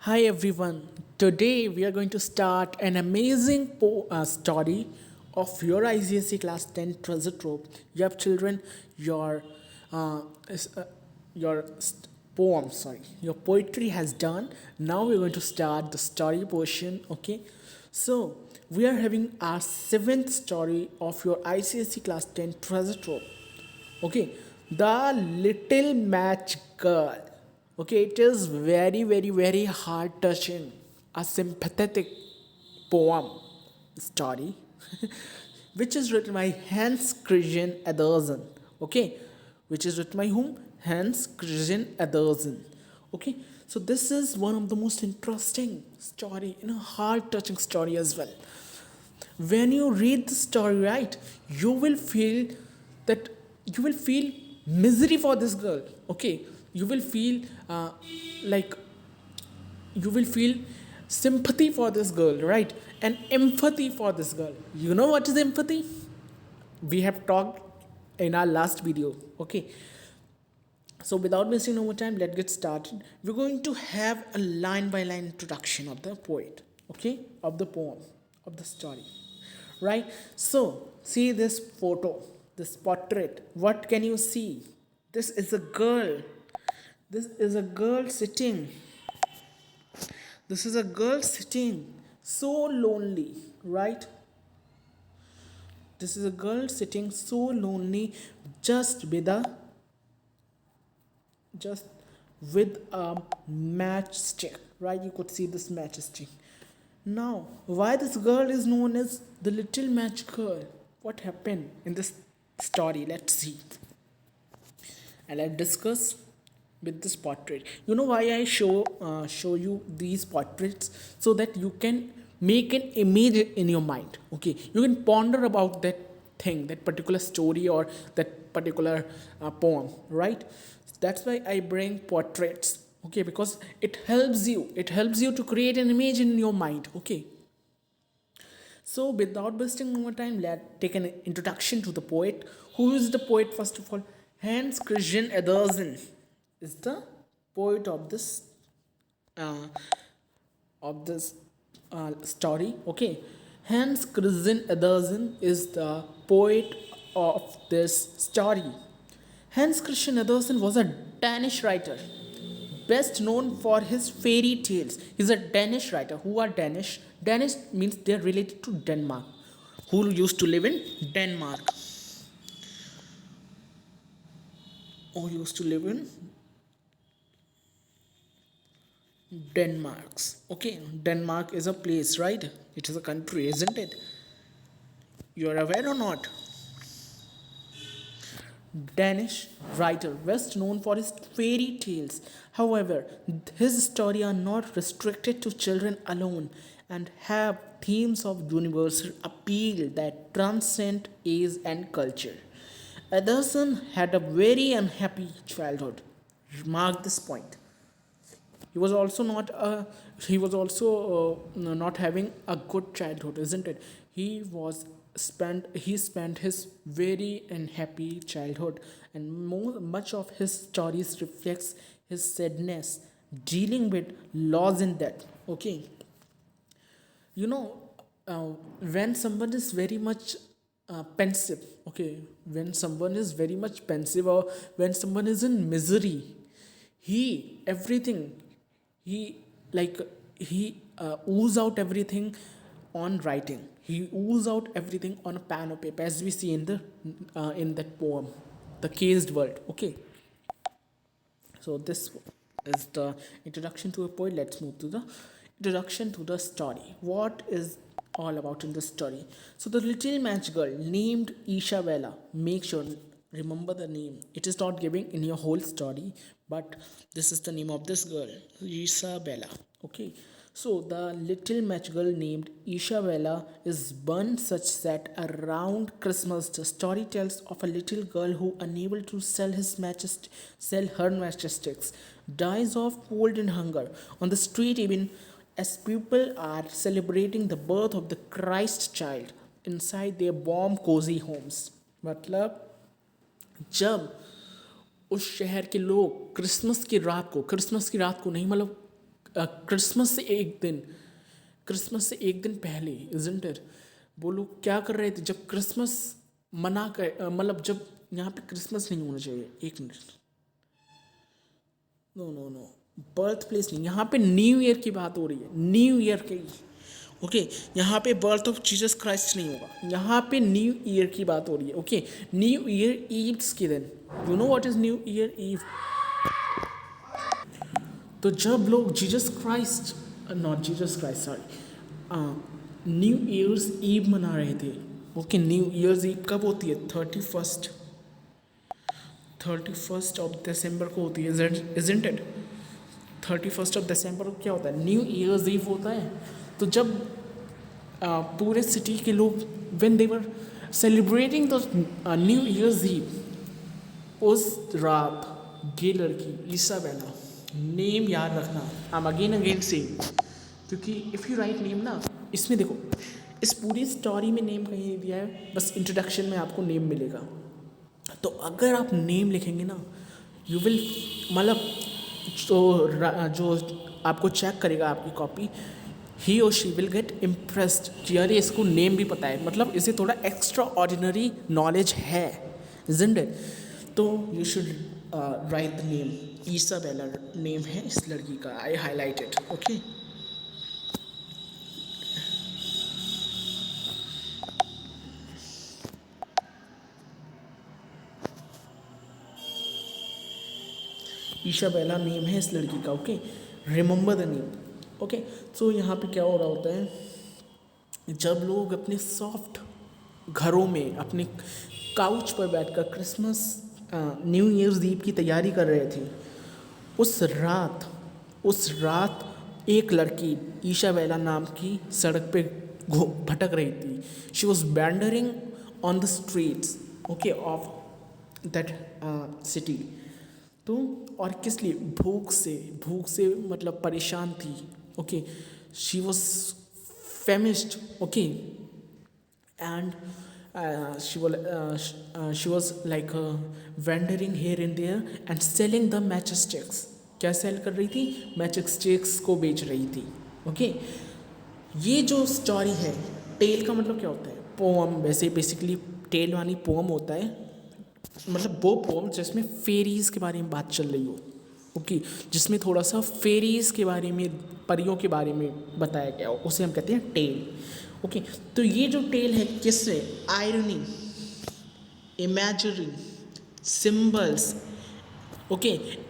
Hi everyone. Today we are going to start an amazing story of your ICSE class 10 treasure trove. You have children, your uh, is- uh, your poem, sorry, your poetry has done. Now we're going to start the story portion. Okay, so we are having our seventh story of your ICSE class 10 treasure trove. Okay, the little match girl. Okay, it is very, very, very heart touching, a sympathetic poem story, which is written by Hans Christian Andersen. Okay, which is written by whom? Hans Christian Andersen. Okay, so this is one of the most interesting story, heart touching story as well. When you read the story, right, you will feel that you will feel misery for this girl. Okay, you will feel like you will feel sympathy for this girl, right, and empathy for this girl. You know what is empathy? We have talked in our last video. Okay, so without wasting no more time, let's get started. We're going to have a line by line introduction of the poet, okay, of the poem, of the story, right? So, see this photo, this portrait. What can you see? This is a girl. This is a girl sitting. This is a girl sitting so lonely, right? This is a girl sitting so lonely just with a just with a matchstick, right? You could see this matchstick. Now, why this girl is known as the little match girl? What happened in this story? Let's see, and let's discuss with this portrait. You know why I show you these portraits? So that you can make an image in your mind. Okay, you can ponder about that thing, that particular story, or that particular poem, right? That's why I bring portraits. Okay, because it helps you to create an image in your mind. Okay, so without wasting more time, let's take an introduction to the poet. Who is the poet? First of all, Hans Christian Andersen is the poet uh, of this story. Okay, Hans Christian Andersen is the poet of this story. Hans Christian Andersen was a Danish writer, best known for his fairy tales. He's a Danish writer. Who are Danish? Danish means they're related to Denmark. Who used to live in Denmark? Who used to live in Denmark's. Okay, Denmark is a place, right? It is a country, isn't it? You're aware or not? Danish writer, best known for his fairy tales. However, his stories are not restricted to children alone and have themes of universal appeal that transcend age and culture. Anderson had a very unhappy childhood. Mark this point. He was also not having a good childhood, isn't it? He spent his very unhappy childhood, and much of his stories reflects his sadness dealing with loss and death. Okay, you know, when someone is very much pensive, okay, when someone is very much pensive, or when someone is in misery, he everything he like he ooze out everything on writing. He ooze out everything on a pen or paper, as we see in that poem, the Caged World. Okay, so this is the introduction to a poet. Let's move to the introduction to the story. What is all about in the story? So the little match girl named Isabella. Make sure remember the name. It is not giving in your whole story, but this is the name of this girl, Isabella. Okay. So the little match girl named Isabella is born such that around Christmas the story tells of a little girl who, unable to sell her matchsticks, dies of cold and hunger on the street, even as people are celebrating the birth of the Christ child inside their warm cozy homes. मतलब जब उस शहर के लोग Christmas की रात को नहीं, मतलब क्रिसमस से एक दिन, क्रिसमस से एक दिन पहले, इजंट इट, वो लोग क्या कर रहे थे जब क्रिसमस मना कर, मतलब जब यहाँ पे क्रिसमस नहीं होना चाहिए, एक minute, no no no, birth place नहीं, यहाँ पे न्यू ईयर की बात हो रही है, न्यू ईयर की, ओके, यहाँ पे बर्थ ऑफ जीसस क्राइस्ट नहीं होगा, यहाँ पे न्यू ईयर की बात हो रही है, ओके, न्यू ईयर ईव्स के दिन, you know what is new year eve. तो जब लोग Jesus Christ, not Jesus Christ, sorry, new year's eve मना रहे थे, ओके, न्यू ईयर्स ईव कब होती है, 31st ऑफ दिसंबर को होती है, isn't it, 31st of December को क्या होता है, न्यू ईयर्स ईव होता है। तो जब पूरे सिटी के लोग when they were celebrating the new year's eve, उस रात ये लड़की इसाबेला, नेम याद रखना, आई एम अगेन सेम, क्योंकि इफ़ यू राइट नेम ना, इसमें देखो इस पूरी स्टोरी में नेम कहीं नहीं दिया है, बस इंट्रोडक्शन में आपको नेम मिलेगा। तो अगर आप नेम लिखेंगे ना, यू विल, मतलब जो आपको चेक करेगा आपकी कॉपी, ही और शी विल गेट इम्प्रेस्ड कि अरे इसको नेम भी पता है, मतलब इसे थोड़ा एक्स्ट्रा ऑर्डिनरी नॉलेज है, इजंट इट। तो you should write the name, Isabella name है इस लड़की का, I highlight it, okay. Isabella name है इस लड़की का, okay, remember the name, okay. So यहाँ पे क्या हो रहा होता है, जब लोग अपने सॉफ्ट घरों में अपने काउच पर बैठकर क्रिसमस न्यू ईयर्स ईव की तैयारी कर रहे थे, उस रात एक लड़की इसाबेला नाम की सड़क पे भटक रही थी, she was wandering on the streets, okay, of that city. तो और किस लिए, भूख से मतलब परेशान थी, okay, she was famished, okay, and she was like wandering here and there and selling the matchsticks, क्या सेल कर रही थी, मैचस्टिक्स को बेच रही थी, ओके। ये जो स्टोरी है, टेल का मतलब क्या होता है, पोम, वैसे बेसिकली टेल वाली पोम होता है, मतलब वो पोम जिसमें फेरीज़ के बारे में बात चल रही हो, ओके, जिसमें थोड़ा सा फेरीज़ के बारे में, परियों के बारे में बताया गया हो, उसे हम कहते हैं टेल, ओके। तो ये जो टेल है किससे, irony, imagery, symbols, okay,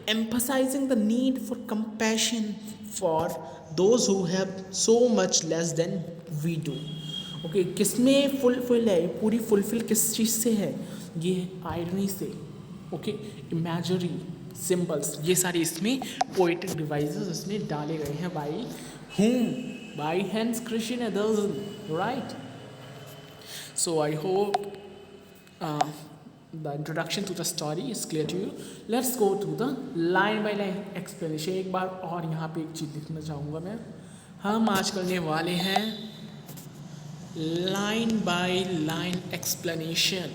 emphasizing the need for compassion for those who have so much less than we do, okay. किसमें फुलफिल है, पूरी फुलफिल किस चीज़ से है, ये आयरनी से, ओके, इमेजरी, सिंबल्स, ये सारे इसमें पोएटिक डिवाइसेस इसमें डाले गए हैं, by whom, by Hans Christian Andersen, right? So I hope the introduction to the story is clear to you. Let's go to the line by line explanation. एक बार और यहाँ पे एक चीज़ लिखना चाहूँगा मैं, हम आज करने वाले हैं line by line explanation,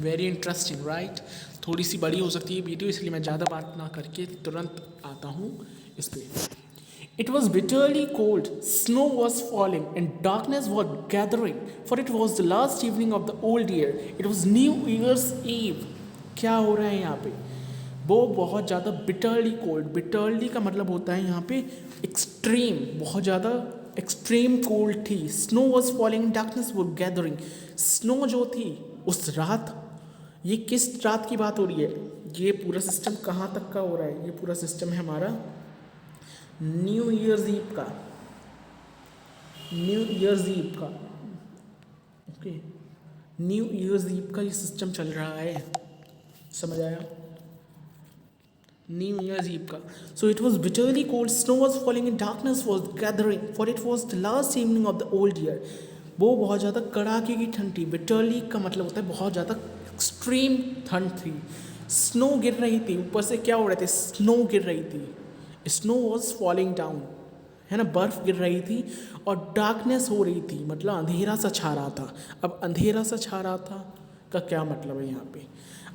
very interesting, right. थोड़ी सी बड़ी हो सकती है वीडियो, इसलिए मैं ज़्यादा बात ना करके तुरंत आता हूँ इस पर। It was bitterly cold, snow was falling, and darkness was gathering, for it was the last evening of the old year. It was New Year's Eve. क्या हो रहा है यहाँ पे, वो बहुत ज़्यादा bitterly cold, bitterly का मतलब होता है यहाँ पे extreme, बहुत ज़्यादा extreme cold थी। Snow was falling, darkness was gathering. Snow जो थी उस रात, ये किस रात की बात हो रही है, ये पूरा सिस्टम कहाँ तक का हो रहा है, ये पूरा सिस्टम है हमारा न्यू ईयर्स ईव का, न्यू ईयर्स ईव का, ओके, न्यू ईयर्स ईव का ये सिस्टम चल रहा है, समझ आया, न्यू ईयर्स ईव का। So it was bitterly cold, snow was falling and darkness was gathering, for it was the last evening of the old year. वो बहुत ज़्यादा कड़ाके की ठंड थी, बिटरली का मतलब होता है बहुत ज़्यादा एक्सट्रीम ठंड थी। स्नो गिर रही थी, ऊपर से क्या हो रहे थे, स्नो गिर रही थी, स्नो वॉज फॉलिंग डाउन, है ना, बर्फ़ गिर रही थी, और डार्कनेस हो रही थी, मतलब अंधेरा सा छा रहा था। अब अंधेरा सा छा रहा था का क्या मतलब है यहाँ पे,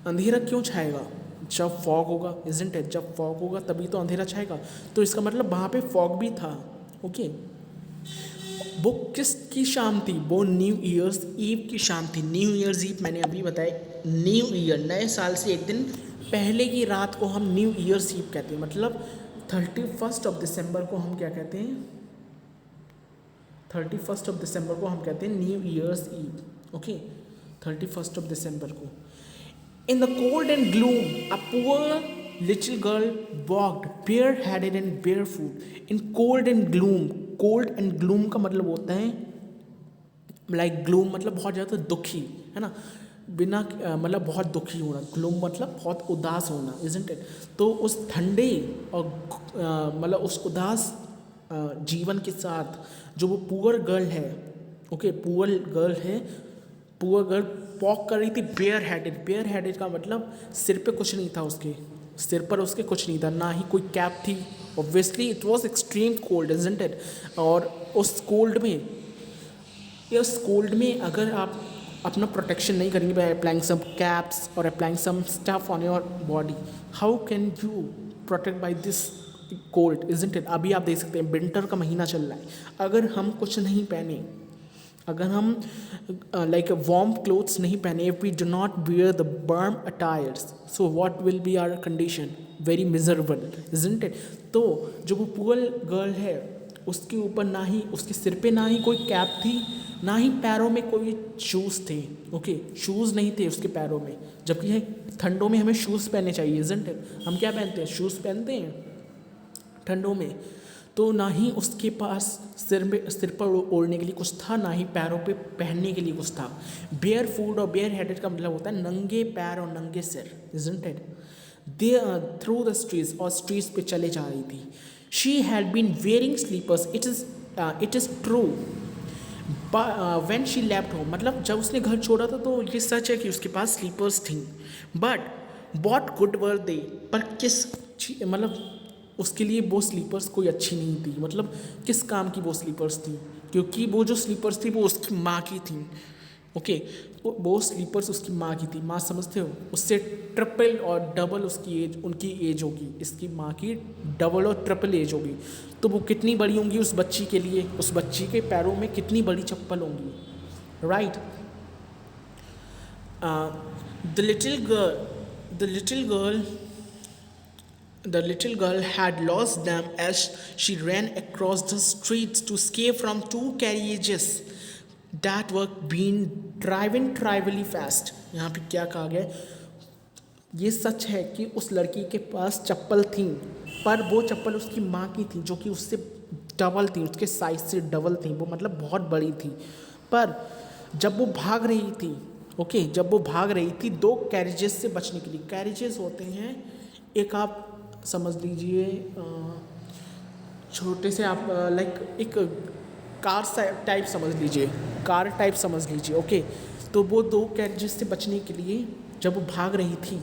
अंधेरा क्यों छाएगा, जब फॉग होगा, इजंट इट, जब फॉग होगा तभी तो अंधेरा छाएगा। तो इसका मतलब वहाँ पे फॉग भी था। ओके, वो किसकी शाम थी? वो न्यू ईयर्स ईव की शाम थी। न्यू ईयर्स ईव मैंने अभी बताया, न्यू ईयर नए साल से एक दिन पहले की रात को हम न्यू ईयर्स ईव कहते हैं। मतलब 31 को हम क्या कहते हैं? 31 को हम कहते हैं न्यू ईयर्स ईव। ओके, 31 को। In the cold and gloom, a poor little girl walked bareheaded and barefoot. In cold and gloom का मतलब होता है like gloom मतलब बहुत ज़्यादा दुखी, है ना, बिना मतलब बहुत दुखी होना। gloom मतलब बहुत उदास होना, isn't it? तो उस ठंडे और मतलब उस उदास जीवन के साथ जो वो पुअर गर्ल है, ओके, पुअर गर्ल वॉक कर रही थी बेयर हेडेड का मतलब सिर पे कुछ नहीं था, उसके सिर पर उसके कुछ नहीं था, ना ही कोई कैप थी। Obviously it was extreme cold, isn't it? और उस कोल्ड में अगर आप अपना प्रोटेक्शन नहीं करेंगे बाय अप्लाइंग सम कैप्स और applying some stuff on your body, how can you protect by this cold, isn't it? अभी आप देख सकते हैं विंटर का महीना चल रहा है, अगर हम कुछ नहीं पहने, अगर हम लाइक वार्म क्लोथ्स नहीं पहने, if we do not wear the warm attires, so what will be our condition? Very miserable, isn't it? तो जो वो पुअर गर्ल है उसके ऊपर ना ही उसके सिर पे ना ही कोई कैप थी, ना ही पैरों में कोई शूज़ थे। ओके, शूज़ नहीं थे उसके पैरों में, जबकि ठंडों में हमें शूज़ पहनने चाहिए, इजंट इट? हम क्या पहनते हैं? शूज़ पहनते हैं ठंडों में। तो ना ही उसके पास सिर पर ओढ़ने के लिए कुछ था, ना ही पैरों पे पहनने के लिए कुछ था। बेयर फूट और बेयर हेडेड का मतलब होता है नंगे पैर और नंगे सिर, isn't it? They through the streets, और स्ट्रीट्स पे चले जा रही थी। She had been wearing slippers, it is true, when she left home, मतलब जब उसने घर छोड़ा था तो ये सच है कि उसके पास स्लीपर्स थी, बट वॉट गुड वर दे, पर किस मतलब उसके लिए वो स्लीपर्स कोई अच्छी नहीं थी। मतलब किस काम की वो स्लीपर्स थी? क्योंकि वो जो स्लीपर्स थी वो उसकी माँ की थी। ओके, वो स्लीपर्स उसकी माँ की थी। माँ समझते हो? उससे ट्रिपल और डबल उनकी एज होगी, इसकी माँ की डबल और ट्रिपल एज होगी। तो वो कितनी बड़ी होंगी उस बच्ची के लिए? उस बच्ची के पैरों में कितनी बड़ी चप्पल होंगी, right? The little girl had lost them as she ran across the streets to escape from two carriages that were being driven trivially fast. यहाँ पे क्या कहा गया? ये सच है कि उस लड़की के पास चप्पल थी, पर वो चप्पल उसकी माँ की थी, जो कि उससे डबल थी, उसके साइज से डबल थी, वो मतलब बहुत बड़ी थी। पर जब वो भाग रही थी, ओके, जब वो भाग रही थी दो कैरेजेस से बचने के लिए। कैरेजेस होते हैं, एक आप समझ लीजिए छोटे से आप लाइक एक कार टाइप समझ लीजिए, ओके। तो वो दो कैरेजेस से बचने के लिए जब वो भाग रही थी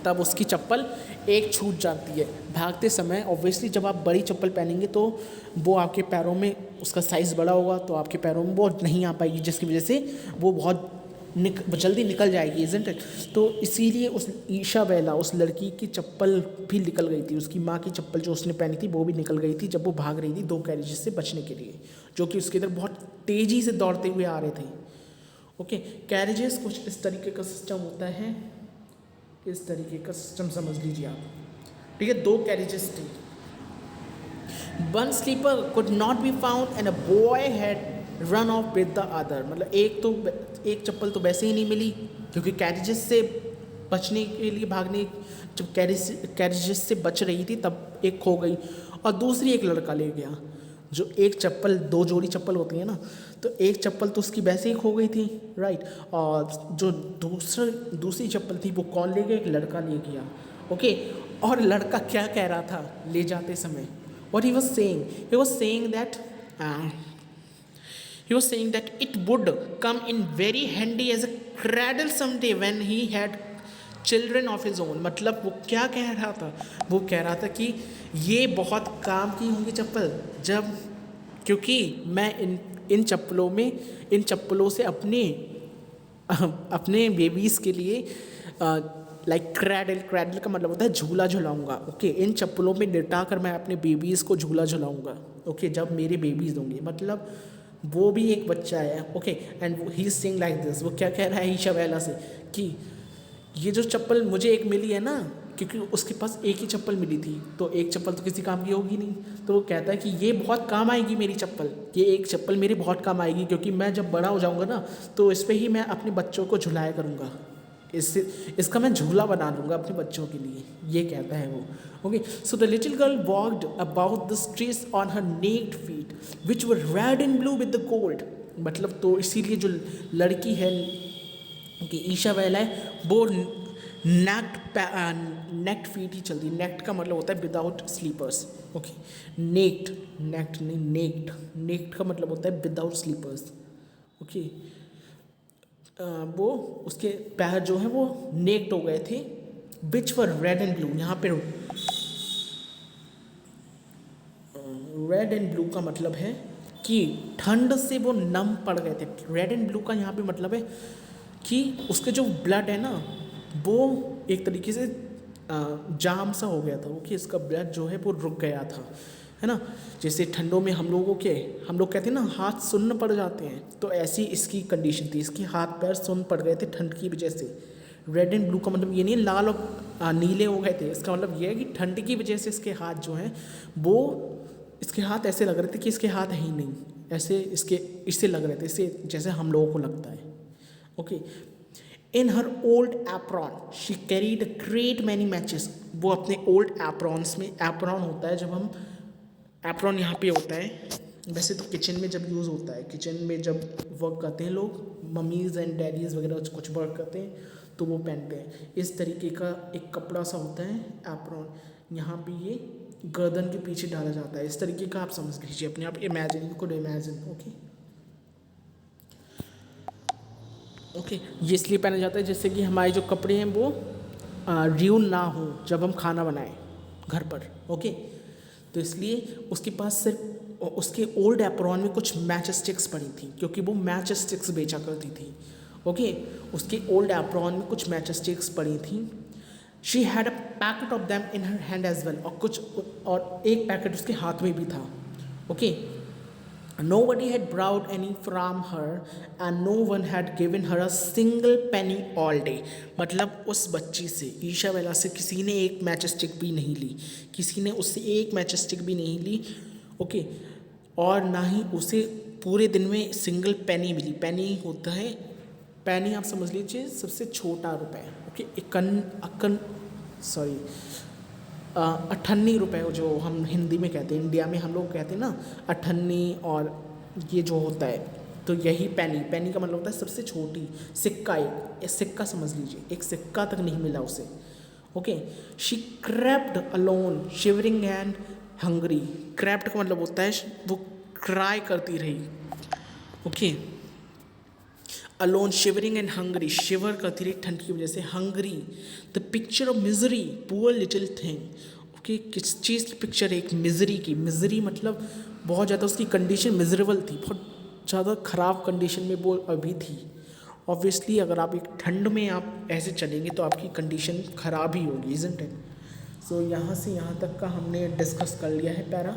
तब उसकी चप्पल एक छूट जाती है भागते समय। ऑब्वियसली जब आप बड़ी चप्पल पहनेंगे तो वो आपके पैरों में, उसका साइज़ बड़ा होगा तो आपके पैरों में वो नहीं आ पाएगी, जिसकी वजह से वो बहुत जल्दी निकल जाएगी, इजंट इट? तो इसीलिए उस ईशाबेला, उस लड़की की चप्पल भी निकल गई थी, उसकी माँ की चप्पल जो उसने पहनी थी वो भी निकल गई थी जब वो भाग रही थी दो कैरेजेस से बचने के लिए, जो कि उसकी तरफ बहुत तेज़ी से दौड़ते हुए आ रहे थे। ओके, कैरेजेस कुछ इस तरीके का सिस्टम होता है, इस तरीके का सिस्टम समझ लीजिए आप, ठीक है। दो कैरेजेस थी, one slipper could not be found and a boy had run off with the other. मतलब एक चप्पल तो वैसे ही नहीं मिली क्योंकि कैरेजेस से बचने के लिए भागने, जब कैरेजेस से बच रही थी तब एक खो गई और दूसरी एक लड़का ले गया। जो एक चप्पल, दो जोड़ी चप्पल होती है ना, तो एक चप्पल तो उसकी वैसे ही खो गई थी, राइट, और जो दूसरी चप्पल थी वो कौन ले गया? एक लड़का ले गया, ओके। और लड़का क्या कह रहा था ले जाते समय? What he was saying that it would come in very handy as a cradle someday when he had children of his own। मतलब वो क्या कह रहा था? वो कह रहा था कि ये बहुत काम की होंगी चप्पल, जब, क्योंकि मैं इन चप्पलों से अपने बेबीज़ के लिए लाइक क्रैडल, क्रैडल का मतलब होता है झूला झुलाऊंगा। ओके, इन चप्पलों में लिटा कर मैं अपने बेबीज़ को झूला झुलाऊंगा। ओके, जब मेरे बेबीज़ होंगे, मतलब वो भी एक बच्चा है। Okay, and he sing like this, वो क्या कह रहा है ईशा बेला से कि ये जो चप्पल मुझे एक मिली है ना, क्योंकि उसके पास एक ही चप्पल मिली थी, तो एक चप्पल तो किसी काम की होगी नहीं, तो वो कहता है कि ये बहुत काम आएगी मेरी चप्पल, ये एक चप्पल मेरी बहुत काम आएगी, क्योंकि मैं जब बड़ा हो जाऊंगा ना तो इस पे ही मैं अपने बच्चों को झुलाया करूँगा, इसका मैं झूला बना लूँगा अपने बच्चों के लिए, ये कहता है वो। Okay, so the little girl walked about the streets on her naked feet which were red and blue with the gold. मतलब तो इसीलिए जो लड़की है कि ईशा बेला है, वो नेक्ड फीट ही चलती है। नेक्ड का मतलब होता है without slippers. Okay, naked, naked नहीं, नेक्ड, नेक्ड का मतलब होता है विदाउट स्लीपर्स। ओके, वो उसके पैर जो हैं वो नेक्ड हो गए थे, विच वर रेड एंड ब्लू। यहाँ पे रेड एंड ब्लू का मतलब है कि ठंड से वो नम पड़ गए थे। रेड एंड ब्लू का यहाँ पे मतलब है कि उसके जो ब्लड है ना, वो एक तरीके से जाम सा हो गया था। वो कि इसका ब्लड जो है वो रुक गया था, है ना। जैसे ठंडों में हम लोग कहते हैं ना हाथ सुन्न पड़ जाते हैं, तो ऐसी इसकी कंडीशन थी, इसके हाथ पैर सुन्न पड़ गए थे ठंड की वजह से। रेड एंड ब्लू का मतलब ये नहीं लाल और नीले हो गए थे, इसका मतलब ये है कि ठंड की वजह से इसके हाथ जो हैं वो, इसके हाथ ऐसे लग रहे थे कि इसके हाथ है ही नहीं, ऐसे इससे लग रहे थे, इससे जैसे हम लोगों को लगता है। Okay, in her old apron she carried a great many matches. वो अपने ओल्ड एप्रॉन्स में, एप्रॉन होता है जब हम, एप्रॉन यहाँ पे होता है, वैसे तो किचन में जब यूज़ होता है, किचन में जब वर्क करते हैं लोग, मम्मीज़ एंड डैडीज़ वगैरह कुछ वर्क करते हैं तो वो पहनते हैं। इस तरीके का एक कपड़ा सा होता है एप्रॉन, यहाँ पे ये गर्दन के पीछे डाला जाता है। इस तरीके का आप समझ लीजिए अपने आप, imagine, you could imagine. Okay, ये इसलिए पहना जाता है जिससे कि हमारे जो कपड़े हैं वो र्यून ना हो जब हम खाना बनाएं घर पर। ओके, तो इसलिए उसके पास सिर्फ उसके ओल्ड एप्रॉन में कुछ मैच स्टिक्स पड़ी थी, क्योंकि वो मैच स्टिक्स बेचा करती थी। ओके, उसके ओल्ड एप्रॉन में कुछ मैच स्टिक्स पड़ी थी। She had a packet of them in her hand as well, और एक पैकेट उसके हाथ में भी था। ओके, nobody had borrowed any from her and no one had given her a single penny all day। मतलब उस बच्ची से, ईशा बेला से किसी ने एक मैच स्टिक भी नहीं ली, किसी ने उससे एक मैच स्टिक भी नहीं ली। ओके, और ना ही उसे पूरे दिन में सिंगल पेनी मिली। पेनी होता है, पेनी आप समझ लीजिए सबसे छोटा रुपए। ओके, अठन्नी रुपए जो हम हिंदी में कहते हैं, इंडिया में हम लोग कहते हैं ना अठन्नी, और ये जो होता है तो यही पेनी। पेनी का मतलब होता है सबसे छोटी सिक्का, एक सिक्का समझ लीजिए, एक सिक्का तक नहीं मिला उसे। Okay, she crept alone shivering and hungry. Crept का मतलब होता है वो क्राई करती रही। Okay, alone shivering and hungry, shiver करती रही ठंड की वजह से। Hungry, the picture of misery, poor little thing. Okay, किस चीज़ की पिक्चर है? एक मिजरी की। मिजरी मतलब बहुत ज़्यादा उसकी कंडीशन मिजरेबल थी, बहुत ज़्यादा ख़राब कंडीशन में वो अभी थी। ऑब्वियसली अगर आप एक ठंड में आप ऐसे चलेंगे तो आपकी कंडीशन ख़राब ही होगी, इज़न्ट इट? सो यहाँ से यहाँ तक का हमने डिस्कस कर लिया है पैरा।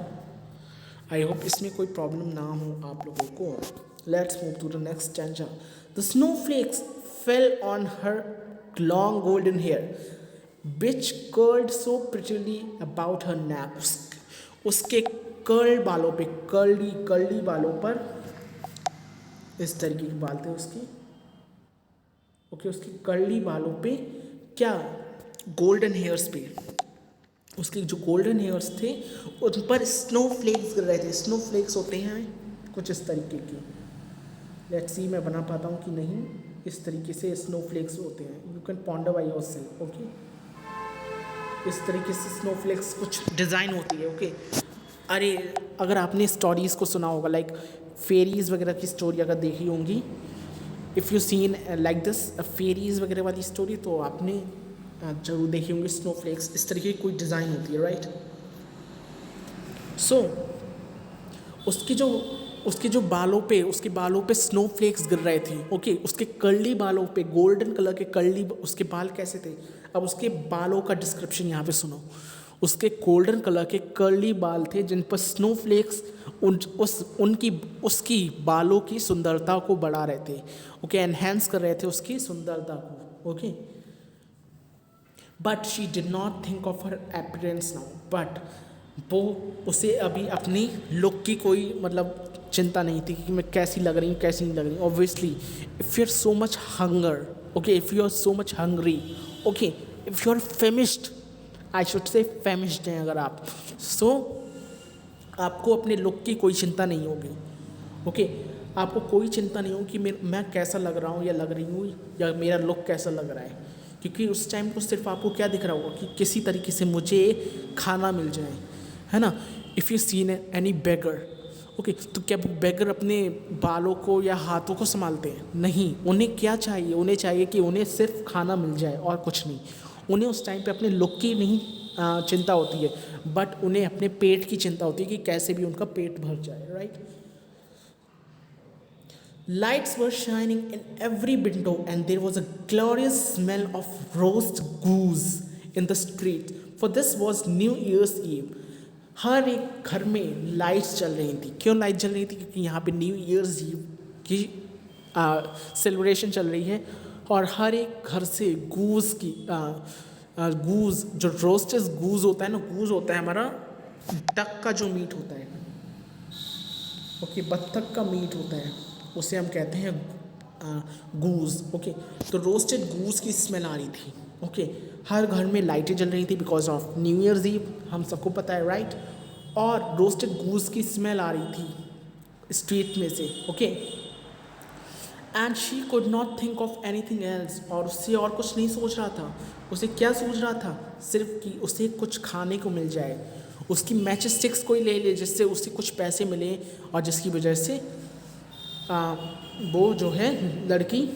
आई होप इसमें कोई प्रॉब्लम ना हो आप लोगों को। Let's move to the next stanza. The snowflakes fell on her long golden hair, which curled so prettily about her neck। उसके कर्ल बालों पे, कर्ली बालों पर, इस तरीके के बाल थे उसके। ओके, उसके कर्ली बालों पे क्या, गोल्डन हेयर्स पे, उसके जो गोल्डन हेयर्स थे उन पर स्नोफ्लेक्स गिर रहे थे। स्नोफ्लेक्स होते हैं कुछ इस तरीके के, लेट्स सी मैं बना पाता हूँ कि नहीं। इस तरीके से स्नोफ्लेक्स होते हैं, you can ponder by yourself. Okay, इस तरीके से स्नोफ्लेक्स कुछ डिज़ाइन होती है। ओके, अरे अगर आपने स्टोरीज़ को सुना होगा, लाइक फेरीज़ वगैरह की स्टोरी अगर देखी होंगी, if you seen like this ferries वगैरह वाली स्टोरी, तो आपने जरूर देखी होंगी स्नोफ्लेक्स, इस तरीके की कोई डिज़ाइन होती है, राइट। सो उसकी जो उसके जो बालों पे, उसके बालों पे स्नोफ्लेक्स गिर रहे थे। ओके, उसके कर्ली बालों पे गोल्डन कलर के कर्ली, उसके बाल कैसे थे, अब उसके बालों का डिस्क्रिप्शन यहाँ पे सुनो। उसके गोल्डन कलर के कर्ली बाल थे जिन पर स्नोफ्लेक्स उनकी उसकी बालों की सुंदरता को बढ़ा रहे थे। ओके, एनहेंस कर रहे थे उसकी सुंदरता को। Okay, but she did not think of her appearance now, but वो उसे अभी अपनी लुक की कोई मतलब चिंता नहीं थी कि मैं कैसी लग रही हूँ कैसी नहीं लग रही। Obviously if you are so much hunger, okay, if you are so much hungry, okay, if you are famished, I should say famished हैं अगर आप, सो आपको अपने लुक की कोई चिंता नहीं होगी। ओके, आपको कोई चिंता नहीं होगी कि मैं कैसा लग रहा हूँ या लग रही हूँ या मेरा लुक कैसा लग रहा है, क्योंकि उस टाइम को सिर्फ आपको क्या दिख रहा होगा कि किसी तरीके से मुझे खाना मिल जाए, है ना। If you seen any beggar, okay, तो क्या वो बेगर अपने बालों को या हाथों को संभालते हैं? नहीं, उन्हें क्या चाहिए, उन्हें चाहिए कि उन्हें सिर्फ खाना मिल जाए और कुछ नहीं। उन्हें उस टाइम पे अपने लुक की नहीं चिंता होती है, बट उन्हें अपने पेट की चिंता होती है कि कैसे भी उनका पेट भर जाए, right. Lights were shining in every window and there was a glorious smell of roast goose in the street, for this was New Year's Eve. हर एक घर में लाइट्स चल रही थी। क्यों लाइट जल रही थी? क्योंकि यहाँ पे न्यू ईयर्स ईव की सेलिब्रेशन चल रही है और हर एक घर से गूज की गूज, जो रोस्टेड गूज होता है ना, गूज होता है हमारा डक का जो मीट होता है, ओके, बत्तख का मीट होता है, उसे हम कहते हैं गूज। ओके, तो रोस्टेड गूज की स्मेल आ रही थी। ओके, हर घर में लाइटें जल रही थी because of new year's eve, हम सबको पता है, राइट। और रोस्टेड गूज की स्मेल आ रही थी स्ट्रीट में से। Okay, and she could not think of anything else, और उससे और कुछ नहीं सोच रहा था। उसे क्या सोच रहा था? सिर्फ कि उसे कुछ खाने को मिल जाए, उसकी मैच स्टिक्स कोई ले ले जिससे उसे कुछ पैसे मिले और जिसकी वजह से वो जो है लड़की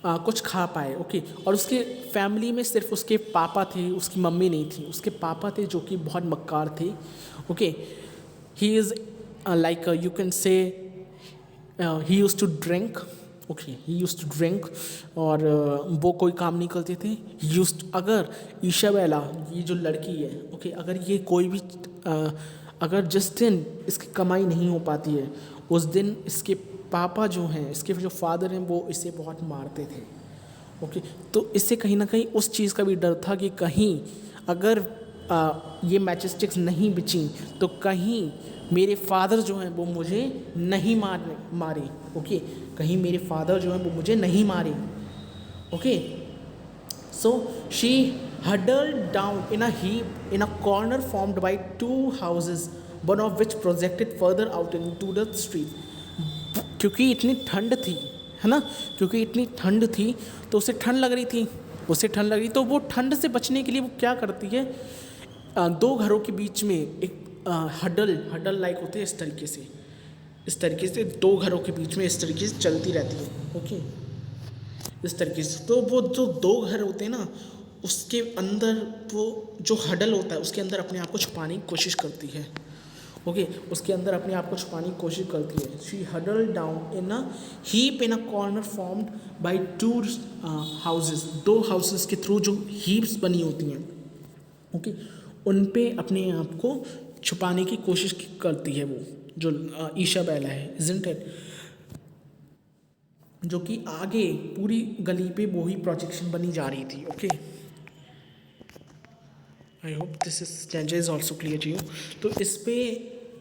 कुछ खा पाए। ओके, और उसके फैमिली में सिर्फ उसके पापा थे, उसकी मम्मी नहीं थी। उसके पापा थे जो कि बहुत मक्कार थे। Okay, he is like you can say he used to drink. Okay, he used to drink, और वो कोई काम नहीं करते थे। अगर ईशाबेला, ये जो लड़की है, ओके, अगर ये कोई भी अगर जिस दिन इसकी कमाई नहीं हो पाती है उस दिन इसके पापा जो हैं, इसके जो फादर हैं, वो इसे बहुत मारते थे। ओके, तो इससे कहीं ना कहीं उस चीज़ का भी डर था कि कहीं अगर ये मैचस्टिक्स नहीं बिची तो कहीं मेरे फादर जो हैं वो मुझे नहीं मारे। ओके, कहीं मेरे फादर जो हैं वो मुझे नहीं मारे। Okay, so she huddled down in a heap in a corner formed by two houses, one of which projected further out into the street. क्योंकि इतनी ठंड थी, है ना, क्योंकि इतनी ठंड थी तो उसे ठंड लग रही थी, तो वो ठंड से बचने के लिए वो क्या करती है, दो घरों के बीच में एक हडल लाइक होते हैं, इस तरीके से दो घरों के बीच में इस तरीके से चलती रहती है। ओके, इस तरीके से, तो वो जो दो घर होते हैं ना, उसके अंदर वो जो हडल होता है उसके अंदर अपने आप को छुपाने की कोशिश करती है। ओके, उसके अंदर अपने आप को छुपाने की कोशिश करती है। She huddle down in a heap in a corner formed by two houses, दो हाउसेस के थ्रू जो हीप्स बनी होती हैं, ओके, उन पे अपने आप को छुपाने की कोशिश करती है वो जो ईशाबेला है, इज़न्ट इट, जो कि आगे पूरी गली पे वो ही प्रोजेक्शन बनी जा रही थी। Okay, I hope this stanza is also clear to you. तो इस पे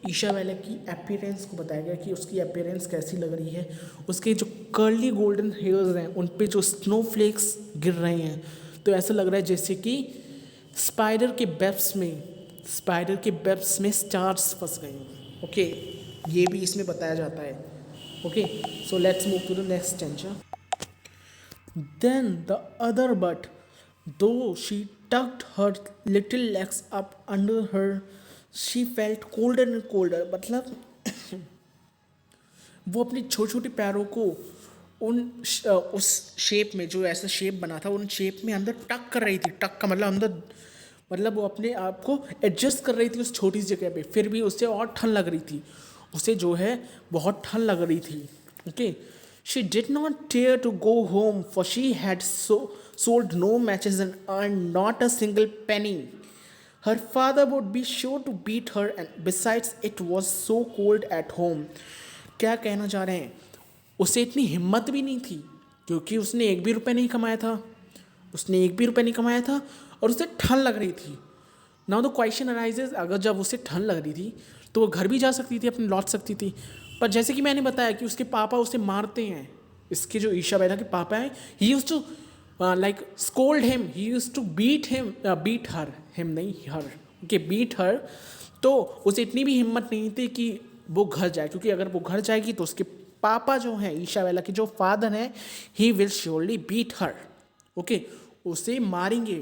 ईशाबेला की अपीयरेंस को बताया गया कि उसकी अपीयरेंस कैसी लग रही है। उसके जो कर्ली गोल्डन हेयर्स हैं उन पे जो स्नोफ्लेक्स गिर रहे हैं, तो ऐसा लग रहा है जैसे कि स्पाइडर के वेब्स में स्टार्स फंस गए हैं। ओके, ये भी इसमें बताया जाता है। Okay, so let's move to the next stanza. Then the other but, though she tucked her little legs up under her, she felt colder and colder. मतलब वो अपनी छोटे छोटे पैरों को उस शेप में, जो ऐसा शेप बना था, उन शेप में अंदर टक कर रही थी। टक का मतलब अंदर, मतलब वो अपने आप को एडजस्ट कर रही थी उस छोटी सी जगह पे, फिर भी उससे और ठंड लग रही थी। उसे जो है बहुत ठंड लग रही थी. Okay, she did not dare to go home for she had sold no matches and earned not a single penny. Her father would be sure to beat her, and besides, it was so cold at home. क्या कहना चाह रहे हैं? उसे इतनी हिम्मत भी नहीं थी, क्योंकि उसने एक भी रुपये नहीं कमाया था. उसने एक भी रुपये नहीं कमाया था और उसे ठंड लग रही थी. नाउ द क्वेश्चन अराइजेज, अगर जब उसे ठंड लग रही थी तो वो घर भी जा सकती थी, अपने लौट सकती थी. पर जैसे कि मैंने बताया कि उसके पापा उसे मारते हैं. इसके जो ईशा बेला के पापा हैं, he used to like scold him, he used to beat her, him नहीं her, okay, beat her. तो उसे इतनी भी हिम्मत नहीं थी कि वो घर जाए, क्योंकि अगर वो घर जाएगी तो उसके पापा जो हैं, ईशा बेला के जो फादर हैं, he will surely beat her. Okay, उसे मारेंगे.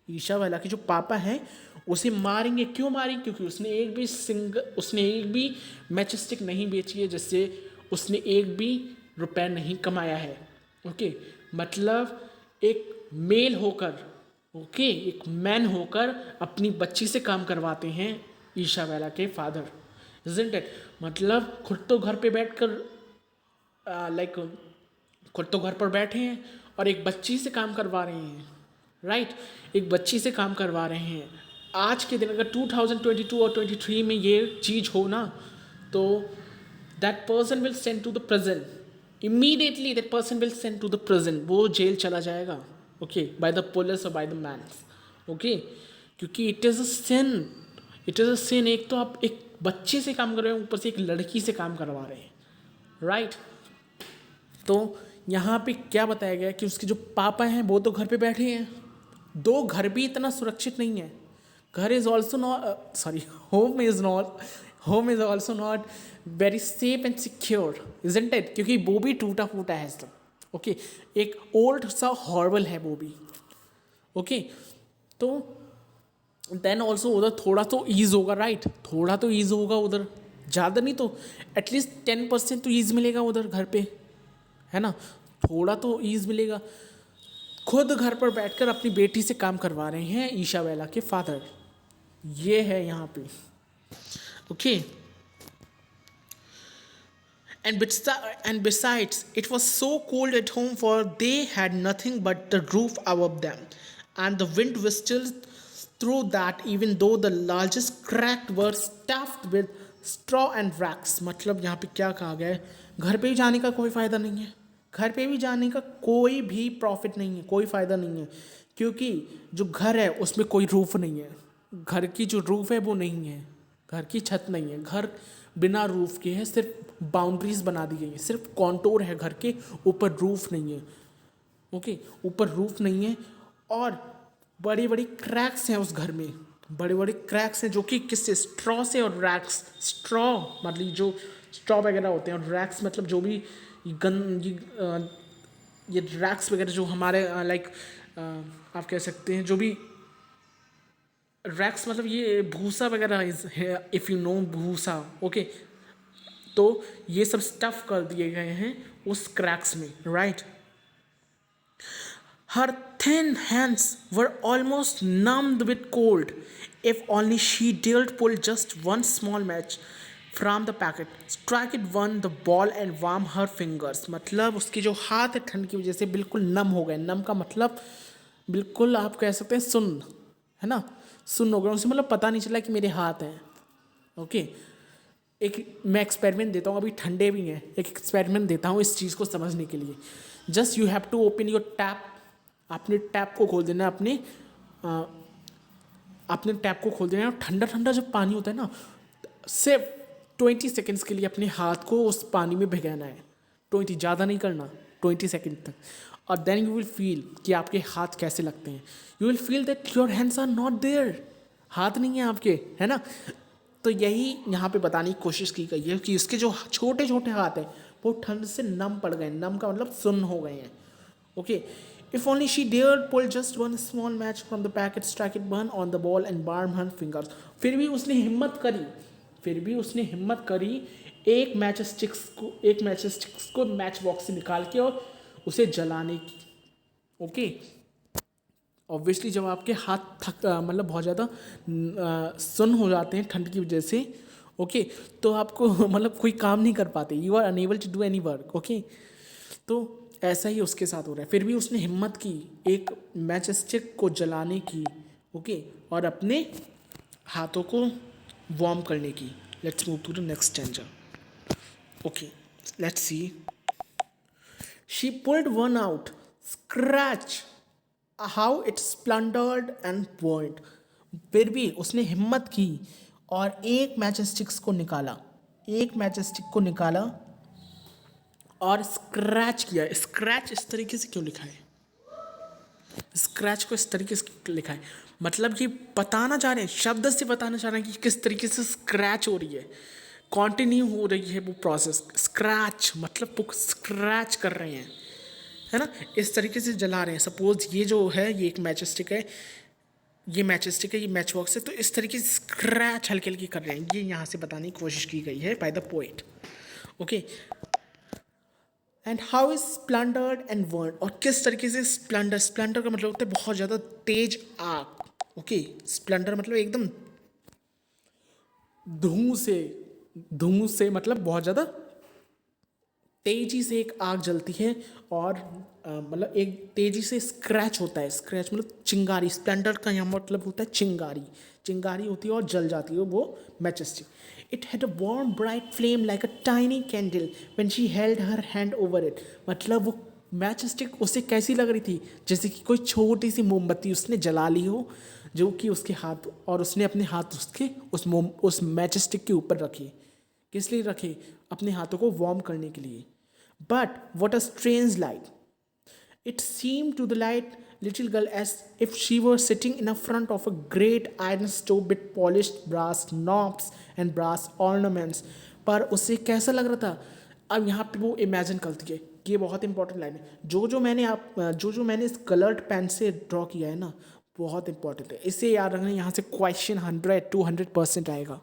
ईशा बेला के जो पापा हैं उसे मारेंगे. क्यों मारेंगे? क्योंकि उसने एक भी मैचस्टिक नहीं बेची है, जिससे उसने एक भी रुपया नहीं कमाया है. ओके, मतलब एक मेल होकर, ओके, एक मैन होकर अपनी बच्ची से काम करवाते हैं ईशा बेला के फादर. Isn't it? मतलब खुद तो घर पे बैठकर खुद तो घर पर बैठे हैं और एक बच्ची से काम करवा रहे हैं. राइट, एक बच्ची से काम करवा रहे हैं. आज के दिन अगर 2022 और 23 में ये चीज़ हो ना, तो that person will send to the prison. Immediately that person will send to the prison. वो जेल चला जाएगा. ओके, बाय द पुलिस और बाय द मैन. ओके, क्योंकि it is a sin. It is a sin. एक तो आप एक बच्चे से काम कर रहे हैं, ऊपर से एक लड़की से काम करवा रहे हैं. राइट, तो यहाँ पे क्या बताया गया कि उसके जो पापा हैं वो तो घर पे बैठे हैं. दो घर भी इतना सुरक्षित नहीं है. घर is also not sorry home is also not very safe and secure, isn't it? क्योंकि वो भी टूटा फूटा है सब. ओके, एक ओल्ड सा हॉर्बल है वो भी. ओके, तो देन ऑल्सो उधर थोड़ा तो ईज होगा. राइट, थोड़ा तो ईज होगा उधर, ज़्यादा नहीं तो एटलीस्ट 10% तो ईज मिलेगा उधर घर पे, है ना? थोड़ा तो ईज मिलेगा. खुद घर पर बैठकर अपनी बेटी से काम करवा रहे हैं ईशा बेला के फादर. ये है यहाँ पे. Okay, and besides, it was so cold at home, for they had nothing but the roof above them, and the wind whistled through that, even though the largest cracks were stuffed with straw and rags. मतलब यहाँ पे क्या कहा गया है? घर पे भी जाने का कोई फ़ायदा नहीं है. घर पे भी जाने का कोई भी प्रॉफिट नहीं है, कोई फ़ायदा नहीं है, क्योंकि जो घर है उसमें कोई रूफ नहीं है. घर की जो रूफ है वो नहीं है, घर की छत नहीं है. घर बिना रूफ के है, सिर्फ बाउंड्रीज बना दी गई है, सिर्फ कॉन्टोर है घर के, ऊपर रूफ नहीं है. ओके, ऊपर रूफ नहीं है. और बड़ी बड़ी क्रैक्स हैं उस घर में, बड़े बड़े क्रैक्स हैं, जो कि किससे? स्ट्रॉ से और रैक्स. स्ट्रॉ मतलब जो स्ट्रॉ वगैरह होते हैं, और रैक्स मतलब जो भी ये रैक्स वगैरह जो हमारे आप कह सकते हैं, जो भी रैक्स मतलब ये भूसा वगैरह है, इफ़ यू नो भूसा. ओके, तो ये सब स्टफ कर दिए गए हैं उस क्रैक्स में. Right, her thin hands were almost numbed with cold. If only she dared pull just one small match from the packet, strike it one the ball and warm her fingers. मतलब उसके जो हाथ है ठंड की वजह से बिल्कुल नम हो गए. नम का मतलब बिल्कुल आप कह सकते हैं सुन्न, है ना? सुन्न हो गए. उसे मतलब पता नहीं चला कि मेरे हाथ हैं. ओके, एक मैं एक्सपेरिमेंट देता हूँ, अभी ठंडे भी हैं, एक एक्सपेरिमेंट देता हूँ इस चीज़ को समझने के लिए. Just you have to open your tap. अपने टैप को खोल देना है, अपने टैप को खोल देना है, और ठंडा ठंडा जब पानी होता है ना, सिर्फ 20 सेकेंड्स के लिए अपने हाथ को उस पानी में भिगाना है. 20, ज़्यादा नहीं करना, 20 सेकेंड तक. और देन यू विल फील कि आपके हाथ कैसे लगते हैं. You will feel that your hands are not there. हाथ नहीं है आपके, है ना? तो यही यहाँ पे बताने की कोशिश की गई है कि इसके जो छोटे छोटे हाथ हैं वो ठंड से नम पड़ गए. नम का मतलब सुन्न हो गए हैं. Okay, if only she dared pull just one small match from the packet, strike it one on the ball and burn her fingers. फिर भी उसने हिम्मत करी एक मैच स्टिक्स को मैच बॉक्स से निकाल के और उसे जलाने की. ओके, ऑब्वियसली जब आपके हाथ मतलब बहुत ज़्यादा सुन्न हो जाते हैं ठंड की वजह से, ओके, तो आपको मतलब कोई काम नहीं कर पाते, you are unable to do any work. Okay, तो ऐसा ही उसके साथ हो रहा है। फिर भी उसने हिम्मत की एक मैच स्टिक को जलाने की, ओके, और अपने हाथों को वार्म करने की। Let's move to the next stanza. Okay, let's see. She pulled one out, scratch how it splendoured and point. फिर भी उसने हिम्मत की और एक मैच स्टिक्स को निकाला, एक मैच स्टिक को निकाला और स्क्रैच किया। स्क्रैच इस तरीके से क्यों लिखा है? स्क्रैच को इस तरीके से लिखा है, मतलब कि बताना चाह रहे हैं, शब्द से बताना चाह रहे हैं कि किस तरीके से स्क्रैच हो रही है, कंटिन्यू हो रही है वो प्रोसेस। स्क्रैच मतलब वो स्क्रैच कर रहे हैं, है ना, इस तरीके से जला रहे हैं। सपोज ये जो है ये एक मैच स्टिक है, ये मैच स्टिक है, ये मैच बॉक्स है, तो इस तरीके से स्क्रैच हल्की हल्की कर रहे हैं, ये यहाँ से बताने की कोशिश की गई है by the poet. Okay, and how is splendoured and worn, और किस तरीके से स्प्लेंडर, स्प्लेंडर का मतलब होता है बहुत ज़्यादा तेज आग। ओके, स्प्लेंडर मतलब एकदम धूम से मतलब बहुत ज़्यादा तेजी से एक आग जलती है, और मतलब एक तेजी से स्क्रैच होता है। स्क्रैच मतलब चिंगारी, स्प्लेंडर का यहाँ मतलब होता है चिंगारी, चिंगारी होती है और जल जाती है वो match stick. It had a warm bright flame like a tiny candle when she held her hand over it. मतलब वो मैच स्टिक उसे कैसी लग रही थी, जैसे कि कोई छोटी सी मोमबत्ती उसने जला ली हो, जो कि उसके हाथ, और उसने अपने हाथ उसके उस मैच स्टिक के ऊपर रखे। किस लिए रखे? अपने हाथों को वार्म करने के लिए। But what a strange light! It seemed to the light little girl as if she were sitting in front of a great iron stove with polished brass knobs and brass ornaments. पर उसे कैसा लग रहा था? अब यहाँ पे वो इमेजिन करती है, ये बहुत इंपॉर्टेंट लाइन है। जो मैंने इस कलर्ड पेन से ड्रॉ किया है ना, बहुत इंपॉर्टेंट है, इसे याद रखना। यहाँ से क्वेश्चन 100-200% आएगा।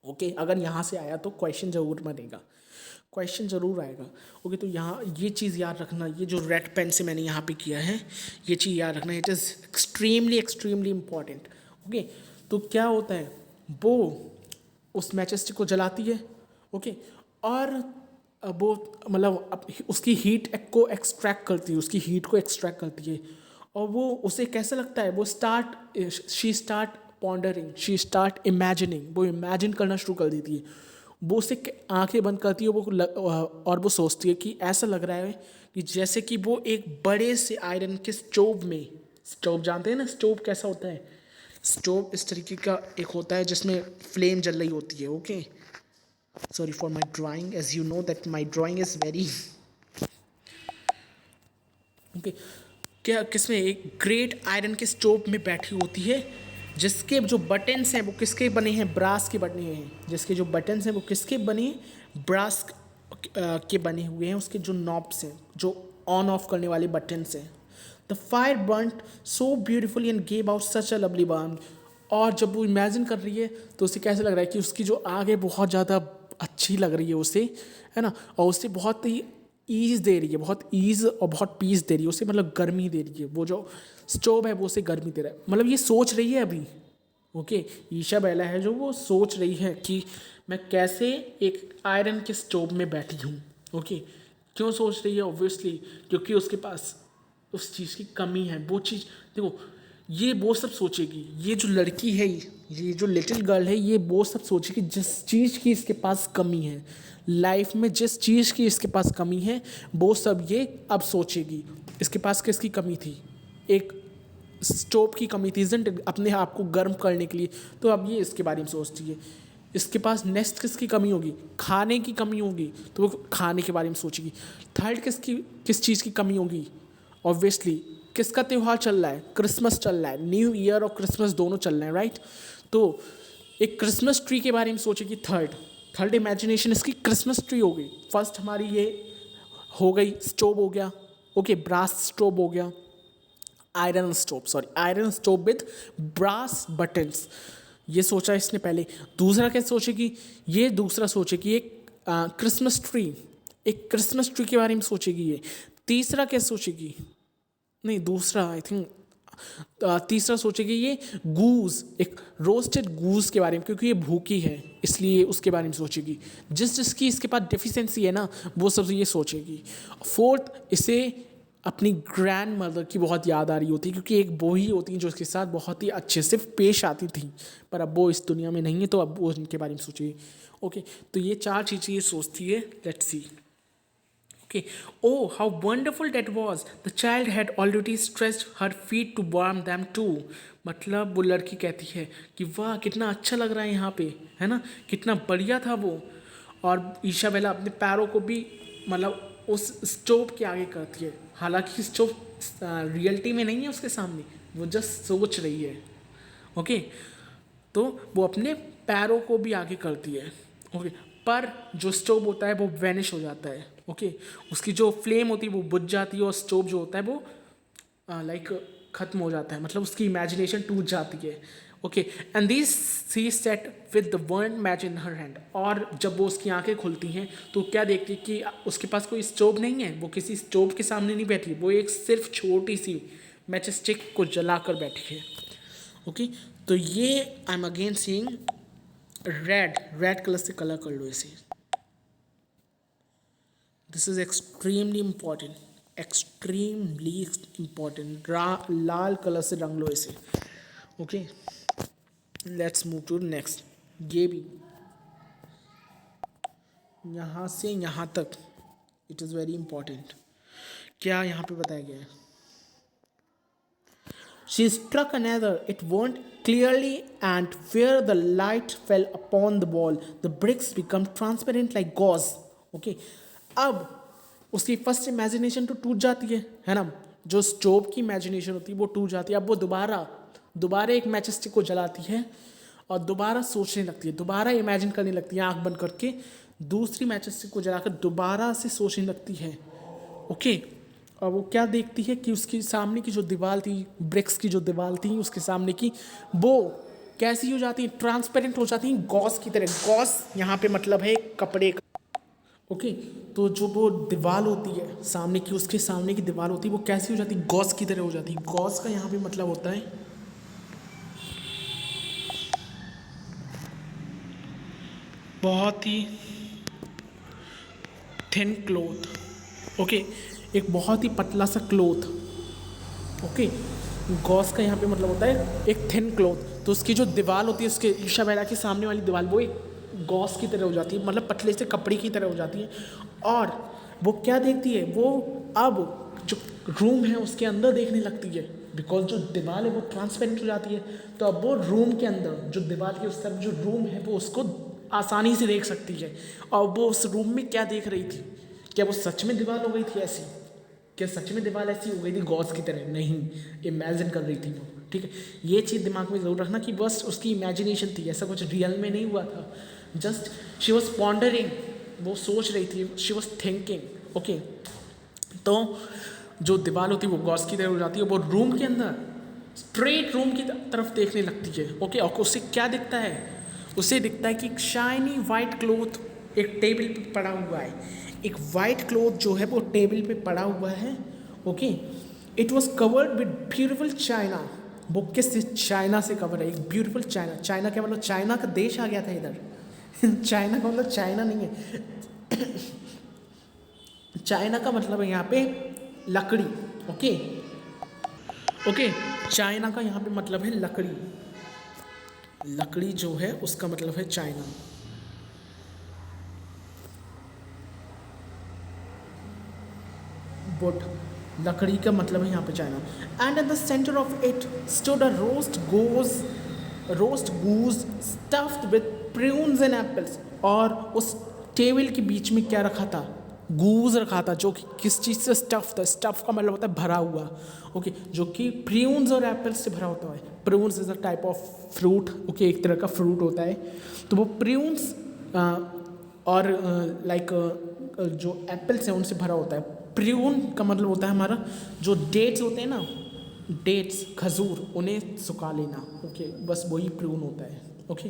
ओके, अगर यहाँ से आया तो क्वेश्चन जरूर बनेगा, क्वेश्चन ज़रूर आएगा। ओके, तो यहाँ ये चीज़ याद रखना, ये जो रेड पेन से मैंने यहाँ पे किया है, ये चीज़ याद रखना, it is extremely important. Okay, तो क्या होता है, वो उस मैच स्टिक को जलाती है, ओके, और वो मतलब उसकी हीट को एक्सट्रैक्ट करती है, उसकी हीट को एक्सट्रैक्ट करती है, और वो उसे कैसा लगता है, वो she start pondering, she start imagining, वो इमेजिन करना शुरू कर देती है। वो उसे आंखें बंद करती है, और वो सोचती है कि ऐसा लग रहा है कि जैसे कि वो एक बड़े से आयरन के स्टोव में, स्टोव जानते हैं ना स्टोव कैसा होता है, स्टोव इस तरीके का एक होता है जिसमें फ्लेम जल रही होती है। Okay, sorry for my drawing, as you know that my drawing is very okay. क्या किसमें एक ग्रेट आयरन के स्टोव में बैठी होती है, जिसके जो बटन्स हैं वो किसके बने हैं, ब्रास के बने हैं, जिसके जो बटन्स हैं वो किसके बने हैं, ब्रास के बने हुए हैं। उसके जो नॉब्स हैं, जो ऑन ऑफ करने वाले बटन्स हैं। The fire burnt so beautifully and gave out such a lovely burn. और जब वो इमेजिन कर रही है तो उसे कैसा लग रहा है कि उसकी जो आग है बहुत ज़्यादा अच्छी लग रही है उसे, है ना, और उसे बहुत ही ईज़ दे रही है, बहुत ईज़ और बहुत पीस दे रही है उसे, मतलब गर्मी दे रही है। वो जो स्टोव है वो उसे गर्मी दे रहा है, मतलब ये सोच रही है अभी। ओके, ईशा बेला है जो वो सोच रही है कि मैं कैसे एक आयरन के स्टोव में बैठी हूँ। ओके, क्यों सोच रही है? ऑब्वियसली क्योंकि उसके पास उस चीज़ की कमी है। वो चीज़ देखो, ये वो सब सोचेगी, ये जो लड़की है, ये जो लिटिल गर्ल है, ये वो सब सोचेगी जिस चीज़ की इसके पास कमी है लाइफ में, जिस चीज़ की इसके पास कमी है वो सब ये अब सोचेगी। इसके पास किसकी कमी थी? एक स्टोव की कमी थी, इज़न्ट, अपने आप को गर्म करने के लिए। तो अब ये इसके बारे में सोचती है। इसके पास नेक्स्ट किसकी कमी होगी? खाने की कमी होगी, तो वो खाने के बारे में सोचेगी। थर्ड किस चीज़ की कमी होगी? ऑब्वियसली किसका त्यौहार चल रहा है? क्रिसमस चल रहा है, न्यू ईयर और क्रिसमस दोनों चल रहे हैं, राइट? तो एक क्रिसमस ट्री के बारे में सोचेगी। थर्ड इमेजिनेशन इसकी क्रिसमस ट्री हो गई। फर्स्ट हमारी ये हो गई, स्टोव हो गया, ओके, ब्रास स्टोव हो गया, iron stove with brass buttons, ये सोचा इसने पहले। दूसरा क्या सोचेगी? ये दूसरा सोचेगी एक क्रिसमस ट्री, एक क्रिसमस ट्री के बारे में सोचेगी ये। तीसरा क्या सोचेगी? नहीं, दूसरा आई थिंक तीसरा सोचेगी ये गूज, एक रोस्टेड गूज के बारे में, क्योंकि ये भूखी है इसलिए उसके बारे में सोचेगी। जिसकी इसके पास डेफिशिएंसी है ना वो सब ये सोचेगी। फोर्थ, इसे अपनी ग्रैंड मदर की बहुत याद आ रही होती है, क्योंकि एक वो ही होती है जो उसके साथ बहुत ही अच्छे से पेश आती थी, पर अब वो इस दुनिया में नहीं है तो अब वो उनके बारे में सोचेगी। ओके, तो ये 4 चीज़ें ये सोचती है। Let's see. Okay. Oh, how wonderful that was. The child had already stretched her feet to warm them too. मतलब वो लड़की कहती है कि वाह कितना अच्छा लग रहा है यहाँ पे, है ना, कितना बढ़िया था वो। और ईशाबेला अपने पैरों को भी मतलब उस स्टोव के आगे करती है, हालांकि स्टोव रियलिटी में नहीं है उसके सामने, वो जस्ट सोच रही है। ओके, तो वो अपने पैरों को भी आगे करती है। ओके, पर जो स्टोव होता है वो वैनिश हो जाता है। ओके, उसकी जो फ्लेम होती है वो बुझ जाती है और स्टोव जो होता है वो लाइक ख़त्म हो जाता है, मतलब उसकी इमेजिनेशन टूट जाती है। Okay, and this she sat with the one match in her hand. और जब वो उसकी आंखें खुलती हैं तो क्या देखती है कि उसके पास कोई स्टोव नहीं है, वो किसी स्टोव के सामने नहीं बैठी, वो एक सिर्फ छोटी सी मैच स्टिक को जलाकर बैठी है। ओके, तो ये I am again seeing red colour से कलर कर लो इसे। This is extremely important. लाल कलर से रंग लो इसे। Okay, let's move to next. ये भी यहाँ से यहाँ तक इट इज़ वेरी इंपॉर्टेंट। क्या यहाँ पे बताया गया है? She struck another. It burned clearly, and where the light fell upon the wall, the bricks become transparent like gauze. Okay, अब उसकी फर्स्ट इमेजिनेशन तो टूट जाती है ना, जो स्टोव की इमेजिनेशन होती है वो टूट जाती है। अब वो दोबारा एक मैच स्टिक को जलाती है और दोबारा सोचने लगती है, दोबारा इमेजिन करने लगती है आंख बंद करके, दूसरी मैच स्टिक को जलाकर दोबारा से सोचने लगती है। ओके, और वो क्या देखती है कि उसकी सामने की जो दीवार थी, ब्रिक्स की जो दीवार थी उसके सामने की, वो कैसी हो जाती है? ट्रांसपेरेंट हो जाती है, गॉस की तरह। गॉस यहाँ पे मतलब है कपड़े का। ओके, तो जो वो दीवार होती है सामने की, उसके सामने की दीवार होती है वो कैसी हो जाती है? गॉस की तरह हो जाती है। गॉस का यहाँ पे मतलब होता है बहुत ही थिन क्लोथ। ओके, एक बहुत ही पतला सा क्लोथ। ओके, गॉस का यहाँ पे मतलब होता है एक थिन क्लोथ। तो उसकी जो दीवार होती है, उसके ईशाबेला के सामने वाली दीवार, वो एक गॉस की तरह हो जाती है, मतलब पतले से कपड़े की तरह हो जाती है। और वो क्या देखती है? वो अब जो रूम है उसके अंदर देखने लगती है, बिकॉज जो दीवार है वो ट्रांसपेरेंट हो जाती है। तो अब वो रूम के अंदर, जो दीवार के उस तरफ जो रूम है, वो उसको आसानी से देख सकती है। और वो उस रूम में क्या देख रही थी? क्या वो सच में दीवार हो गई थी ऐसी? क्या सच में दीवार ऐसी हो गई थी गॉस की तरह? नहीं, इमेजिन कर रही थी वो। ठीक है, ये चीज़ दिमाग में ज़रूर रखना कि बस उसकी इमेजिनेशन थी, ऐसा कुछ रियल में नहीं हुआ था। जस्ट शी वॉज पॉन्डरिंग, वो सोच रही थी, शी वॉज थिंकिंग। ओके, तो जो दीवार होती है वो गॉस की तरह हो जाती है, वो रूम के अंदर स्ट्रेट रूम की तरफ देखने लगती है। ओके, और उसे क्या दिखता है? उसे दिखता है कि एक शाइनी वाइट क्लॉथ एक टेबल पे पड़ा हुआ है। एक वाइट क्लॉथ जो है वो टेबल पे पड़ा हुआ है। Okay, it was covered with beautiful China. वो किस चाइना से कवर है? एक ब्यूटीफुल चाइना। चाइना क्या मतलब? चाइना का देश आ गया था इधर। चाइना का मतलब चाइना नहीं है। चाइना का मतलब है यहाँ पे लकड़ी। ओके ओके, चाइना का यहाँ पे मतलब है लकड़ी। लकड़ी जो है उसका मतलब है चाइना। वुड, लकड़ी का मतलब है यहाँ पे China. And at the centre of it stood a roast goose stuffed with prunes and apples. और उस टेबल के बीच में क्या रखा था? गूज रखा था, जो कि किस चीज़ से स्टफ था? स्टफ का मतलब होता है भरा हुआ। ओके, जो कि प्रून्स और एप्पल्स से भरा होता है। Prunes is a type of fruit. Okay, एक तरह का फ्रूट होता है। तो वो प्रून्स और लाइक जो एप्पल्स हैं उनसे भरा होता है। प्रून का मतलब होता है हमारा जो डेट्स होते हैं ना, डेट्स, खजूर, उन्हें सुखा लेना। ओके, बस वही प्रून होता है। ओके,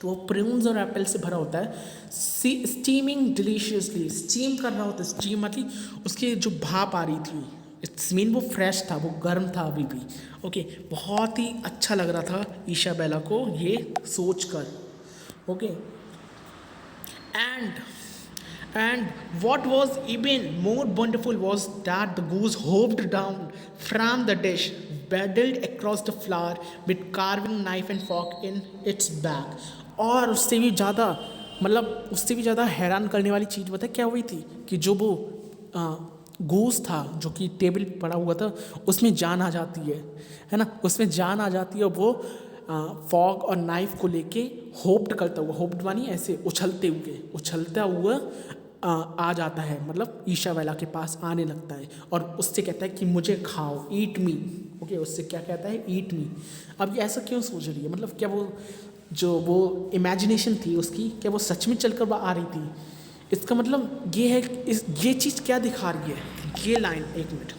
तो वो प्रून्स और एप्पल से भरा होता है। स्टीमिंग डिलीशियसली, स्टीम कर रहा होता है। स्टीम मतलब उसकी जो भाप आ रही थी, इट्स मीन वो फ्रेश था, वो गर्म था अभी भी। ओके, बहुत ही अच्छा लग रहा था ईशाबेला को ये सोच कर। Okay, and what was even more wonderful was that the goose hopped down from the dish, waddled across the floor with carving knife and fork in its back. और उससे भी ज़्यादा, मतलब उससे भी ज़्यादा हैरान करने वाली चीज़ पता है क्या हुई थी, कि जो वो गूस था जो कि टेबल पड़ा हुआ था उसमें जान आ जाती है ना, उसमें जान आ जाती है। और वो फॉग और नाइफ को लेके होप्ड करता हुआ, होप्ड मानी ऐसे उछलता हुआ आ जाता है, मतलब ईशाबेला के पास आने लगता है और उससे कहता है कि मुझे खाओ, ईट मी। ओके, उससे क्या कहता है, ईट मी। अब ये ऐसा क्यों सोच रही है, मतलब क्या वो इमेजिनेशन थी उसकी, क्या वो सच में चलकर आ रही थी? इसका मतलब ये है, ये चीज़ क्या दिखा रही है, ये लाइन, एक मिनट,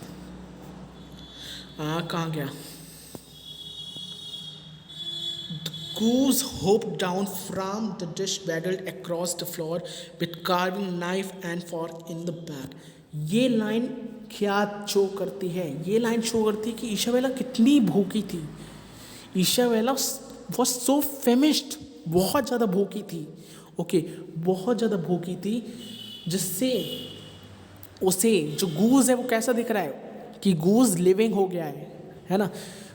कहाँ गया? Goose hopped down from the dish, waddled across the floor with carving knife and fork in the back. ये लाइन क्या शो करती है? ये लाइन शो करती है कि ईशाबेला कितनी भूखी थी। ईशाबेला वॉज सो फेमिश्ड, बहुत ज़्यादा भूखी थी। ओके, बहुत ज़्यादा भूखी थी, जिससे उसे जो गूज है वो कैसा दिख रहा है कि गूज लिविंग हो गया है ना।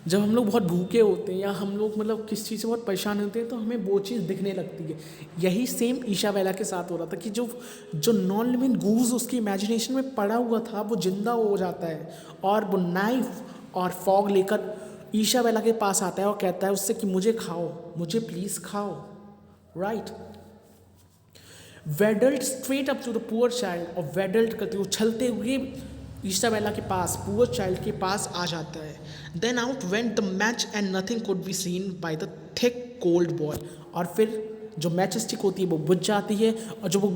जब हम लोग बहुत भूखे होते हैं या हम लोग मतलब किस चीज़ से बहुत परेशान होते हैं तो हमें वो चीज़ दिखने लगती है। यही सेम ईशाबेला के साथ हो रहा था कि जो नॉन लिविंग गूज उसकी इमेजिनेशन में पड़ा हुआ था वो जिंदा हो जाता है और वो नाइफ और फॉग लेकर ईशाबेला के पास आता है और कहता है उससे कि मुझे खाओ, मुझे प्लीज़ खाओ, right. Waddled straight up to the poor child, और वेडल्ड करते हुए उछलते हुए ईशाबेला के पास, पुअर चाइल्ड के पास आ जाता है। Then out went the match and nothing could be seen by the thick cold ball, और फिर जो मैच स्टिक होती है वो बुझ जाती है और जो वो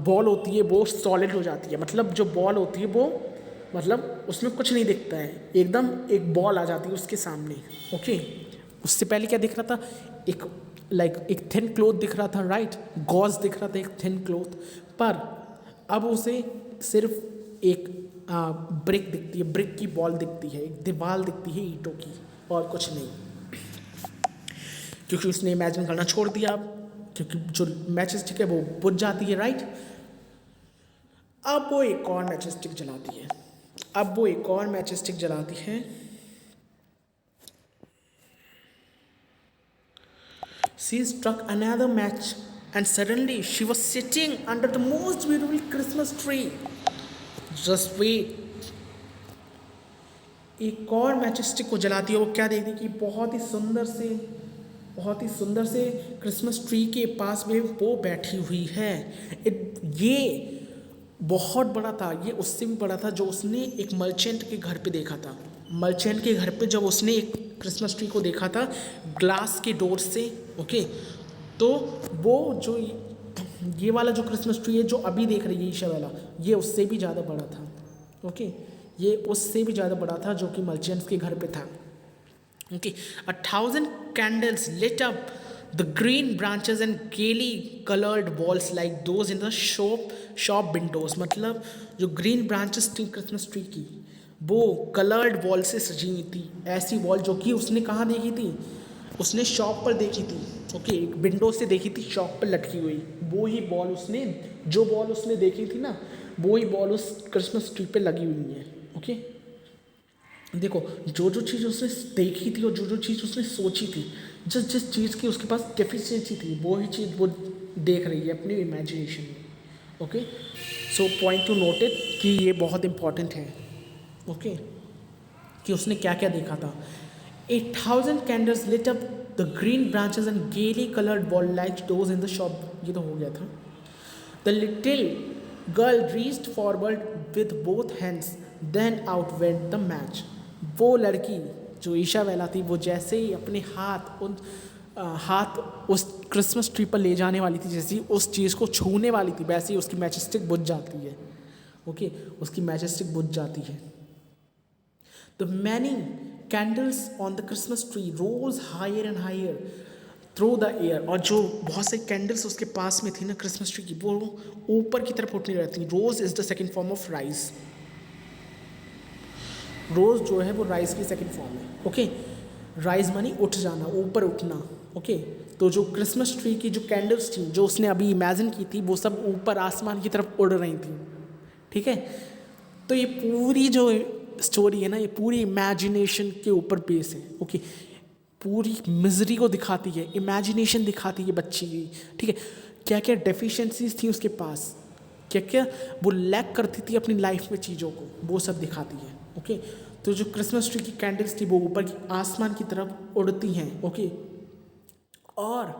बॉल होती है वो सॉलिड हो जाती है। मतलब जो बॉल होती है वो, मतलब उसमें कुछ नहीं दिखता है, एकदम एक बॉल आ जाती है उसके सामने। ओके, उससे पहले क्या दिख रहा था, एक थिन क्लोथ दिख रहा था, राइट, गॉज दिख रहा था, एक थिन क्लोथ, पर अब उसे सिर्फ एक ब्रिक दिखती है, ब्रिक की बॉल दिखती है, एक दीवार दिखती है ईंटों की, और कुछ नहीं, क्योंकि उसने इमेजिन करना छोड़ दिया अब, क्योंकि जो मैच स्टिक है वो बुझ जाती है, राइट। अब वो एक और मैच स्टिक जलाती है, She struck another match and suddenly she was sitting under the most beautiful Christmas tree. Just wait. एक और मैच स्टिक को जलाती है, वो क्या देखती है कि बहुत ही सुंदर से क्रिसमस ट्री के पास में वो बैठी हुई है। ये बहुत बड़ा था, ये उससे भी बड़ा था जो उसने एक मर्चेंट के घर पे देखा था। मर्चेंट के घर पे जब उसने एक क्रिसमस ट्री को देखा था ग्लास के डोर से, ओके, तो वो जो ये वाला जो क्रिसमस ट्री है जो अभी देख रही है ईशाबेला, ये उससे भी ज़्यादा बड़ा था। ओके, ये उससे भी ज़्यादा बड़ा था जो कि मर्चेंट्स के घर पे था। Okay, 1,000 candles lit up the green branches and gaily colored walls like those in the shop windows। मतलब जो ग्रीन ब्रांचेस थी क्रिसमस ट्री की वो कलर्ड वॉल से सजी हुई थी, ऐसी वॉल जो कि उसने कहाँ देखी थी, उसने शॉप पर देखी थी। ओके, एक विंडो से देखी थी, शॉप पर लटकी हुई, वो ही बॉल उसने देखी थी ना, वो ही बॉल उस क्रिसमस ट्री पे लगी हुई है। ओके, देखो जो चीज़ उसने देखी थी और जो चीज़ उसने सोची थी, जिस चीज़ की उसके पास डेफिशिएंसी थी वो ही चीज़ वो देख रही है अपनी इमेजिनेशन में। Okay, so point two note it कि ये बहुत इंपॉर्टेंट है। ओके, कि उसने क्या क्या देखा था। 1,000 candles lit up the green branches and gaily colored wall like those in the shop, ये तो हो गया था। The little girl reached forward with both hands, then out went the match। वो लड़की जो ईशाबेला थी वो जैसे ही अपने हाथ उस क्रिसमस ट्री पर ले जाने वाली थी, जैसे ही उस चीज़ को छूने वाली थी वैसे ही उसकी मैच स्टिक बुझ जाती है। ओके, उसकी मैच स्टिक बुझ जाती है। The many candles on the Christmas tree rose higher and higher through the air। और जो बहुत से कैंडल्स उसके पास में थी ना क्रिसमस ट्री की, वो ऊपर की तरफ उठने रहती। Rose is the second form of rise. Rose जो है वो राइज की सेकंड फॉर्म है, ओके। राइज मानी उठ जाना, ऊपर उठना, ओके। तो जो क्रिसमस ट्री की जो कैंडल्स थी जो उसने अभी इमेजिन की थी वो सब ऊपर आसमान की तरफ उड़ रही थी, ठीक है। तो ये पूरी जो स्टोरी है ना, ये पूरी इमेजिनेशन के ऊपर बेस है, ओके। पूरी मिजरी को दिखाती है, इमेजिनेशन दिखाती है बच्ची की, ठीक है। क्या क्या डेफिशिएंसीज थी उसके पास, क्या क्या वो लैक करती थी अपनी लाइफ में चीज़ों को, वो सब दिखाती है, ओके। तो जो क्रिसमस ट्री की कैंडल्स थी वो ऊपर की आसमान की तरफ उड़ती हैं, ओके। और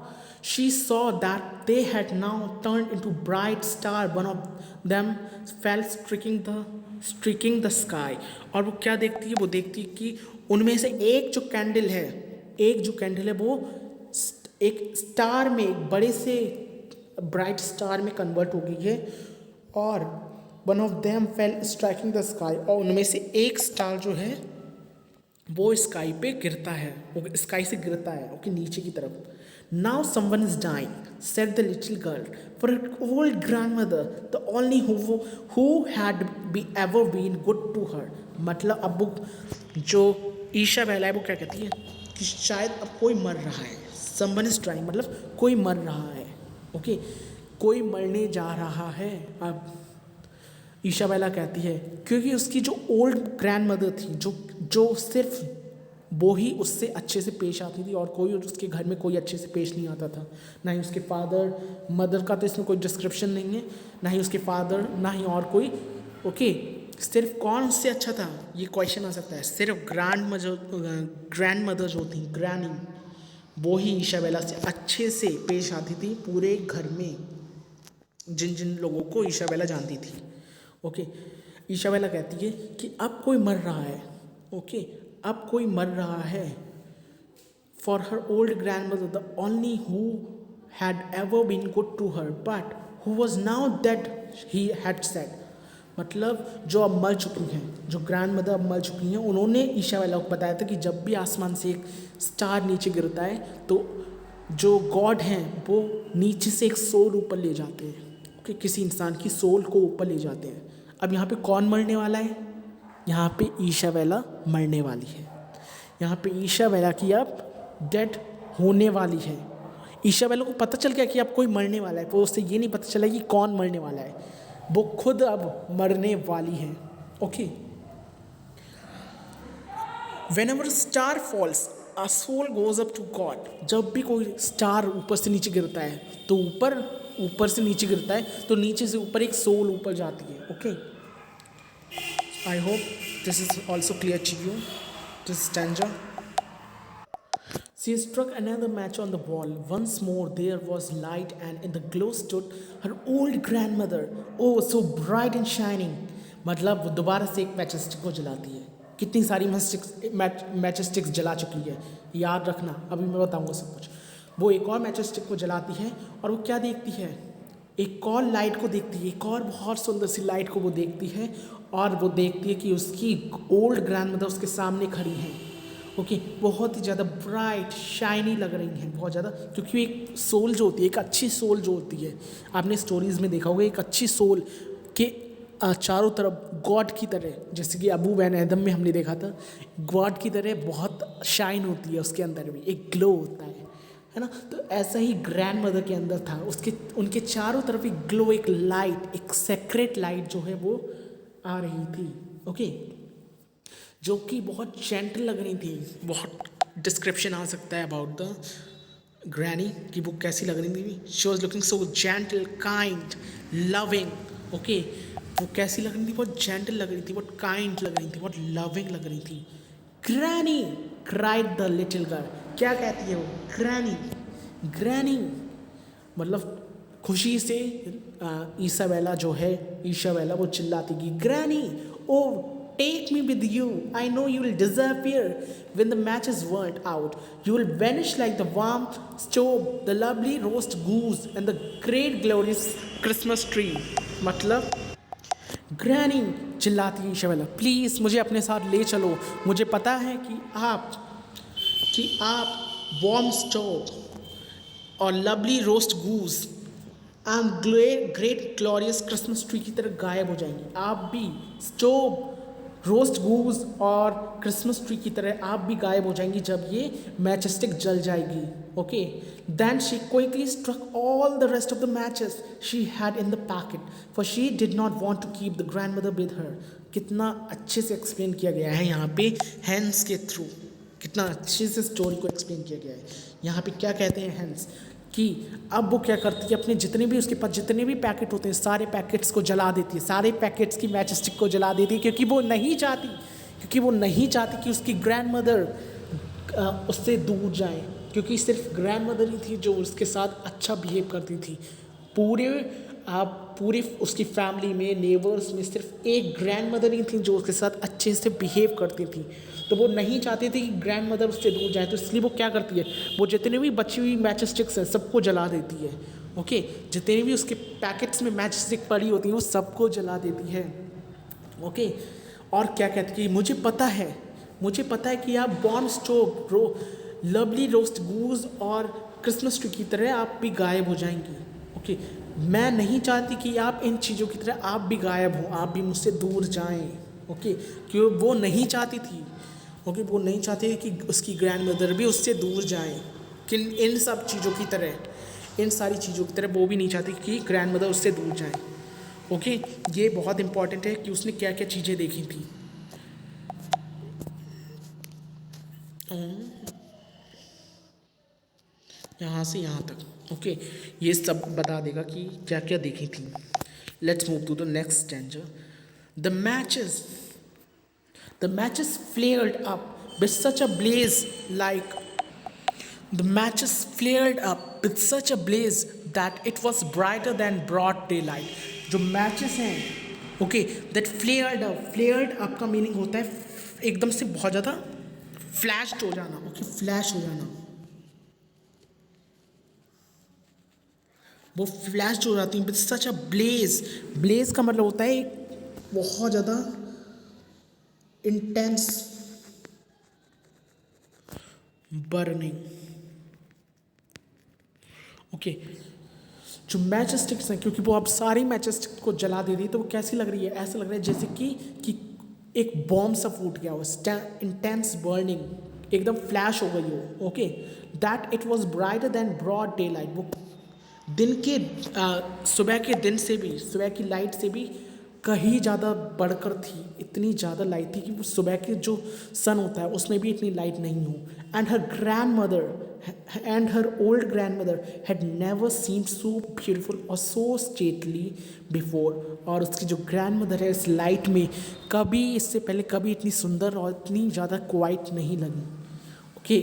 she saw that they had now turn into bright star, one of them fail streaking the sky. और वो क्या देखती है, वो देखती है कि उनमें से एक जो कैंडल है, वो एक स्टार में, एक बड़े से ब्राइट स्टार में कन्वर्ट हो गई है। और one of them fail striking the sky, और उनमें से एक स्टार जो है वो स्काई पे गिरता है, वो स्काई से गिरता है, ओके, नीचे की तरफ। Now someone is dying, said the little girl, for her old grandmother the only who had be ever been good to her. मतलब अब वो जो ईशा बेला है वो क्या कहती है कि शायद अब कोई मर रहा है। समवन इज डाइंग मतलब कोई मर रहा है, ओके, कोई मरने जा रहा है। अब ईशा बेला कहती है क्योंकि उसकी जो ओल्ड ग्रैंड मदर थी, जो सिर्फ वो ही उससे अच्छे से पेश आती थी और कोई उसके घर में कोई अच्छे से पेश नहीं आता था। ना ही उसके फादर मदर का तो इसमें कोई डिस्क्रिप्शन नहीं है, ना ही उसके फादर, ना ही और कोई, ओके। सिर्फ कौन उससे अच्छा था ये क्वेश्चन आ सकता है। सिर्फ ग्रैंड मदर जो थी, ग्रैनी, वो ही ईशा बेला से अच्छे से पेश आती थी पूरे घर में, जिन जिन लोगों को ईशा बेला जानती थी, ओके। ईशा बेला कहती है कि अब कोई मर रहा है, ओके, अब कोई मर रहा है। For her old grandmother the only who had ever been good to her but who was now dead he had said. मतलब जो अब मर चुकी हैं, जो ग्रैंड मदर अब मर चुकी हैं, उन्होंने ईशा बेला को बताया था कि जब भी आसमान से एक स्टार नीचे गिरता है तो जो गॉड हैं वो नीचे से एक सोल ऊपर ले जाते हैं, ओके, किसी इंसान की सोल को ऊपर ले जाते हैं। अब यहाँ पे कौन मरने वाला है? यहाँ पे ईशा बेला मरने वाली है। यहाँ पे ईशा बेला की अब डेड होने वाली है। ईशा बेला को पता चल गया कि अब कोई मरने वाला है, वो उससे ये नहीं पता चला कि कौन मरने वाला है, वो खुद अब मरने वाली है, okay. Whenever a star falls, a soul goes up to God. जब भी कोई स्टार ऊपर से नीचे गिरता है तो ऊपर से नीचे गिरता है तो नीचे से ऊपर एक सोल ऊपर जाती है, okay. I hope this is also clear to you, this stanza. She struck another match on the wall. Once more there was light, and in the glow stood her old grandmother. Oh, so bright and shining. मतलब वो दोबारा से एक match stick को जलाती है। कितनी सारी मैच स्टिक्स जला चुकी है, याद रखना, अभी मैं बताऊंगा सब कुछ। वो एक और मैच स्टिक को जलाती है और वो क्या देखती है, एक और लाइट को देखती है, एक और बहुत सुंदर सी लाइट को वो देखती है। और वो देखती है कि उसकी ओल्ड ग्रैंड मदर उसके सामने खड़ी हैं, ओके, बहुत ही ज़्यादा ब्राइट शाइनी लग रही हैं, बहुत ज़्यादा। क्योंकि एक सोल जो होती है, एक अच्छी सोल जो होती है, आपने स्टोरीज़ में देखा होगा, एक अच्छी सोल के चारों तरफ गॉड की तरह, जैसे कि अबू बैन एदम में हमने देखा था, गॉड की तरह बहुत शाइन होती है, उसके अंदर भी एक ग्लो होता है ना। तो ऐसा ही ग्रैंड मदर के अंदर था, उनके चारों तरफ एक ग्लो, एक लाइट, एक सेक्रेट लाइट जो है वो आ रही थी, ओके, जो कि बहुत जेंटल लग रही थी। बहुत डिस्क्रिप्शन आ सकता है अबाउट द ग्रैनी कि वो कैसी लग रही थी। She was looking so gentle, kind, loving, okay. वो कैसी लग रही थी? बहुत जेंटल लग रही थी, बहुत काइंड लग रही थी, बहुत लविंग लग रही थी। Granny cried the little girl. क्या कहती है वो? ग्रैनी मतलब खुशी से ईसाबेला जो है, ईसाबेला वो चिल्लाती कि granny, oh take me with you. I know you will disappear when the match is burnt out. You will vanish like the warm stove, the lovely roast goose, and the great glorious Christmas tree. मतलब granny चिल्लाती है Isabella, please मुझे अपने साथ ले चलो। मुझे पता है कि आप वार्म स्टोव और lovely roast goose and great glorious Christmas tree की तरह गायब हो जाएंगी। आप भी स्टोव, रोस्ट गूज और क्रिसमस ट्री की तरह आप भी गायब हो जाएंगी जब ये मैचस्टिक जल जाएगी. Okay, then she quickly struck all the rest of the matches she had in the packet for she did not want to keep the grandmother with her. कितना अच्छे से एक्सप्लेन किया गया है यहाँ पे हैंस के थ्रू, कितना अच्छे से स्टोरी को एक्सप्लेन किया गया है. यहाँ पे क्या कहते हैं हैंस कि अब वो क्या करती है, अपने जितने भी उसके पास जितने भी पैकेट होते हैं सारे पैकेट्स को जला देती है, सारे पैकेट्स की मैच स्टिक को जला देती है, क्योंकि वो नहीं चाहती कि उसकी ग्रैंड मदर उससे दूर जाए, क्योंकि सिर्फ ग्रैंड मदर ही थी जो उसके साथ अच्छा बिहेव करती थी. पूरे उसकी फैमिली में, नेबर्स में सिर्फ एक ग्रैंड मदर ही थी जो उसके साथ अच्छे से बिहेव करती थी. तो वो नहीं चाहती थी कि ग्रैंड मदर उससे दूर जाए, तो इसलिए वो क्या करती है, वो जितने भी बची हुई मैच स्टिक्स हैं सबको जला देती है. ओके, जितने भी उसके पैकेट्स में मैच स्टिक पड़ी होती हैं वो सबको जला देती है. ओके, और क्या कहती है, मुझे पता है कि आप बॉर्न स्टोव, लवली रोस्ट गूज और क्रिसमस ट्री की तरह आप भी गायब हो जाएंगी. ओके, मैं नहीं चाहती कि आप इन चीज़ों की तरह आप भी गायब हो, आप भी मुझसे दूर जाएं. ओके, क्यों वो नहीं चाहती थी. ओके, वो नहीं चाहती कि उसकी ग्रैंड मदर भी उससे दूर जाए, कि इन सब चीज़ों की तरह, इन सारी चीज़ों की तरह वो भी नहीं चाहती कि ग्रैंड मदर उससे दूर जाए. ओके, ये बहुत इंपॉर्टेंट है कि उसने क्या क्या चीज़ें देखी थी. यहाँ से यहाँ तक. ओके, ये सब बता देगा कि क्या क्या देखी थी. Let's move to the next stanza. The matches flared up with such a blaze like the matches flared up with such a blaze that it was brighter than broad daylight. जो matches हैं, okay, that flared up का meaning होता है एकदम से बहुत ज़्यादा flashed हो जाना. ओके, फ्लैश हो जाना, वो फ्लैश हो जाती हैं. विद सच अ ब्लेज का मतलब होता है एक बहुत ज़्यादा इंटेंस बर्निंग. ओके, जो मैच स्टिक्स हैं, क्योंकि वो अब सारी मैच स्टिक को जला दे रही है, तो वो कैसी लग रही है, ऐसा लग रहा है जैसे कि एक बॉम्ब सा फूट गया हो, इंटेंस बर्निंग, एकदम फ्लैश हो गई हो. Okay, that it was brighter than broad daylight. वो सुबह की लाइट से भी कहीं ज़्यादा बढ़कर थी. इतनी ज़्यादा लाइट थी कि वो सुबह के जो सन होता है उसमें भी इतनी लाइट नहीं हो. And her old grand mother had never seemed so beautiful और सो स्टेटली बिफोर. और उसकी जो ग्रैंड मदर है इस लाइट में कभी, इससे पहले कभी इतनी सुंदर और इतनी ज़्यादा क्वाइट नहीं लगी. Okay,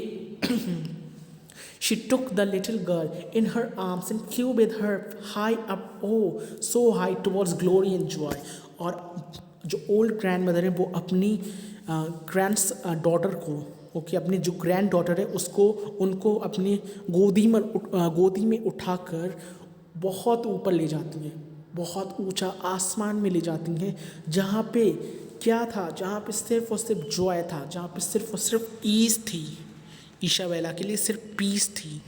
she took the little girl in her arms and flew with her high up, so high, towards glory and joy. और जो ओल्ड ग्रैंड मदर है वो अपनी ग्रैंड डॉटर को, ओके, अपनी जो ग्रैंड डॉटर है उनको अपनी गोदी में उठाकर बहुत ऊपर ले जाती हैं, बहुत ऊंचा आसमान में ले जाती हैं, जहाँ पे क्या था, जहाँ पे सिर्फ और सिर्फ जॉय था, जहाँ पे सिर्फ और सिर्फ ईज थी. ईशाबेला के लिए सिर्फ पीस थी.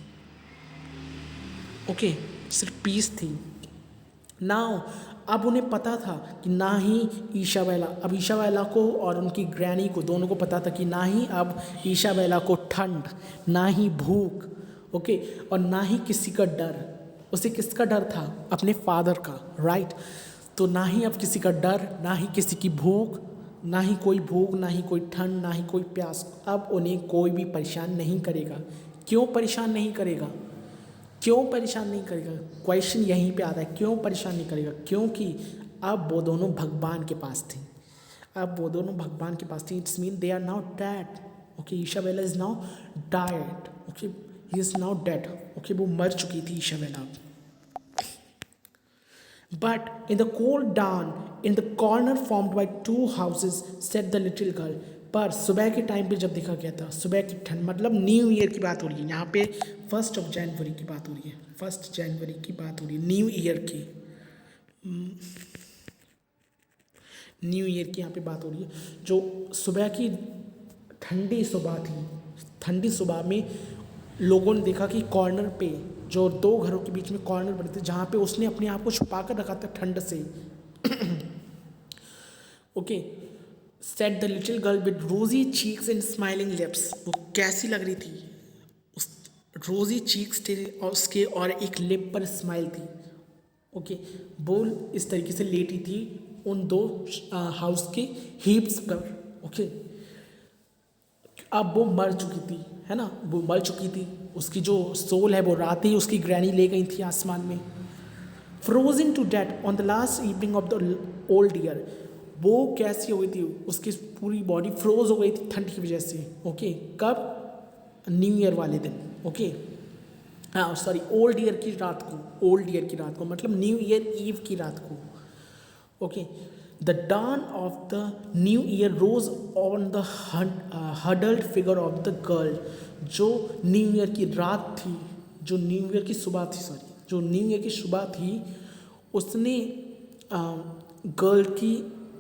ओके, सिर्फ पीस थी. नाउ अब उन्हें पता था कि ना ही ईशाबेला को और उनकी ग्रैनी को दोनों को पता था कि ना ही अब ईशाबेला को ठंड, ना ही भूख, ओके, और ना ही किसी का डर. उसे किसका डर था, अपने फादर का, राइट. तो ना ही अब किसी का डर, ना ही किसी की भूख, ना ही कोई भूख, ना ही कोई ठंड, ना ही कोई प्यास. अब उन्हें कोई भी परेशान नहीं करेगा. क्यों परेशान नहीं करेगा, क्वेश्चन यहीं पे आता है, क्यों परेशान नहीं करेगा, क्योंकि अब वो दोनों भगवान के पास थी. It's mean they are now dead. Okay, Isabella is now died. Okay, he is now dead. Okay, वो मर चुकी थी ईशाबेला. But in the cold dawn, in the corner formed by two houses, said the little girl. पर सुबह के time पे जब देखा गया था, सुबह की ठंड, मतलब न्यू ईयर की बात हो रही है यहाँ पे, 1 जनवरी की बात हो रही है, 1 जनवरी की बात हो रही है, न्यू ईयर की यहाँ पे बात हो रही है. जो सुबह की ठंडी सुबह थी, ठंडी सुबह में लोगों ने देखा कि कॉर्नर पे, जो 2 घरों के बीच में कॉर्नर बने थे, जहाँ पे उसने अपने आप को छुपा कर रखा था ठंड से. Okay, set the little girl with रोजी चीक्स एंड स्माइलिंग लिप्स। वो कैसी लग रही थी? उस रोजी चीक्स थे और उसके और एक लिप पर स्माइल थी। ओके, वो इस तरीके से लेटी थी उन दो हाउस के हीप्स पर। ओके, अब वो मर चुकी थी, है ना, वो मर चुकी थी। उसकी जो सोल है वो रात ही उसकी ग्रैनी ले गई थी आसमान में। Frozen two death on the last evening of the old year. वो कैसी हो गई थी? उसकी पूरी बॉडी फ्रोज हो गई थी ठंड की वजह से। ओके, कब? न्यू ईयर वाले दिन। ओके, हाँ सॉरी, ओल्ड ईयर की रात को, ओल्ड ईयर की रात को मतलब न्यू ईयर ईव की रात को। Okay, the dawn of the new year rose on the huddled figure of the girl। जो न्यू ईयर की रात थी, जो न्यू ईयर की सुबह थी, सॉरी, जो न्यू ईयर की सुबह थी, उसने गर्ल की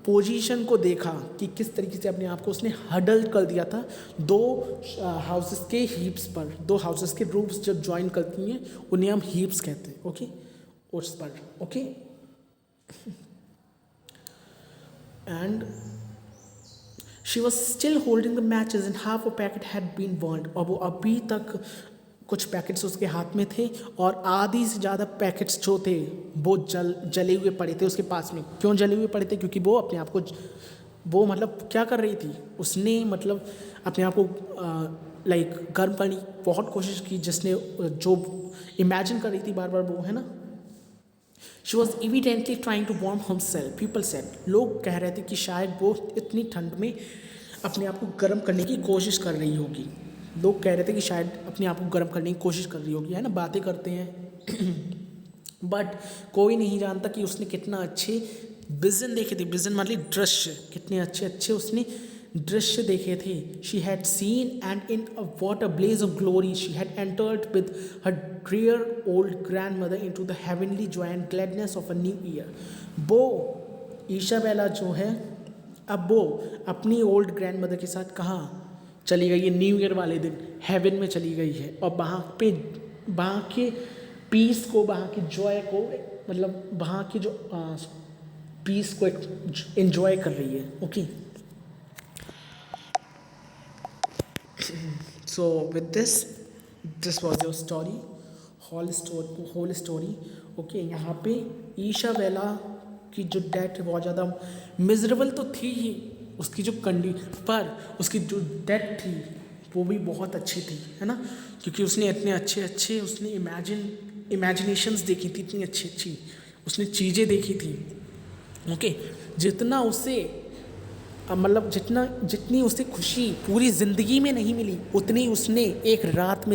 पोजीशन को देखा कि किस तरीके से अपने आप को उसने हडल कर दिया था दो हाउसेस के हीप्स पर। दो हाउसेस के रूफ्स जब ज्वाइन करती हैं उन्हें हम हीप्स कहते हैं। ओके, उस पर। Okay, and she was still holding the matches and half a packet had been burned। और वो अभी तक कुछ पैकेट्स उसके हाथ में थे और आधी से ज़्यादा पैकेट्स जो थे वो जले हुए पड़े थे उसके पास में। क्यों जले हुए पड़े थे? क्योंकि वो अपने आप को, वो मतलब क्या कर रही थी, उसने मतलब अपने आप को लाइक गर्म करने की बहुत कोशिश की, जिसने जो इमेजिन कर रही थी बार बार वो, है ना। She was evidently trying to warm herself, people said। लोग कह रहे थे कि शायद वो इतनी ठंड में अपने आप को गर्म करने की कोशिश कर रही होगी। लोग कह रहे थे कि शायद अपने आप को गर्म करने की कोशिश कर रही होगी, है ना, बातें करते हैं। बट कोई नहीं जानता कि उसने कितना अच्छे विजन देखे थे। विजन मतलब दृश्य, कितने अच्छे अच्छे उसने दृश्य देखे थे। She had seen and in a what a blaze of glory she had entered with her drear old grandmother into the heavenly joy and gladness of a new year. वो Isabella जो है, अब वो अपनी old grand mother के साथ कहाँ चली गई है? न्यू ईयर वाले दिन हेवन में चली गई है और वहाँ पे वहाँ के पीस को, वहाँ की जॉय को, मतलब वहाँ की जो पीस को एंजॉय कर रही है। Okay, so with this was your story, whole story। Okay, यहाँ पे ईशा बेला की जो डेथ बहुत ज़्यादा मिजरेबल तो थी ही, उसकी जो पर उसकी जो डेथ थी वो भी बहुत अच्छी थी, है ना, क्योंकि उसने इतने अच्छे अच्छे उसने इमेजिनेशंस देखी थी, इतनी अच्छी अच्छी उसने चीज़ें देखी थी। ओके, जितना उसे मतलब जितनी उसे खुशी पूरी ज़िंदगी में नहीं मिली, उतनी उसने एक रात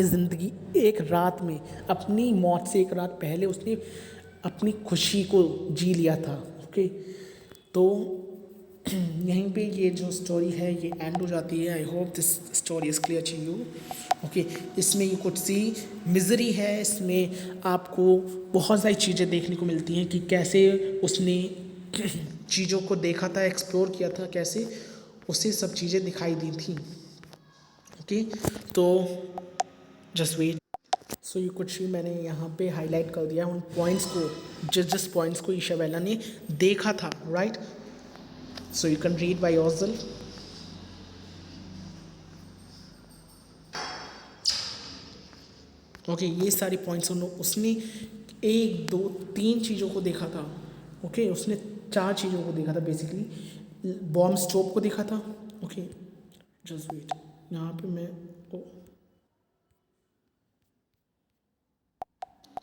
में अपनी मौत से एक रात पहले उसने अपनी खुशी को जी लिया था। ओके, तो यहीं पे ये जो स्टोरी है ये एंड हो जाती है। I hope this story is clear to you. Okay, इसमें यू कुड सी मिजरी है, इसमें आपको बहुत सारी चीज़ें देखने को मिलती हैं कि कैसे उसने चीज़ों को देखा था, एक्सप्लोर किया था, कैसे उसे सब चीज़ें दिखाई दी थी। ओके, तो just wait. So you could see मैंने यहाँ पे हाईलाइट कर दिया उन पॉइंट्स को, जिस पॉइंट्स को ईशाबेला ने देखा था, right. So you can read by yourself. Okay, ये सारे पॉइंट्स उसने 1 2 3 चीज़ों को देखा था। ओके, उसने 4 चीज़ों को देखा था बेसिकली। बॉम्ब स्टोव को देखा था। ओके, जस्ट वेट, यहाँ पे मैं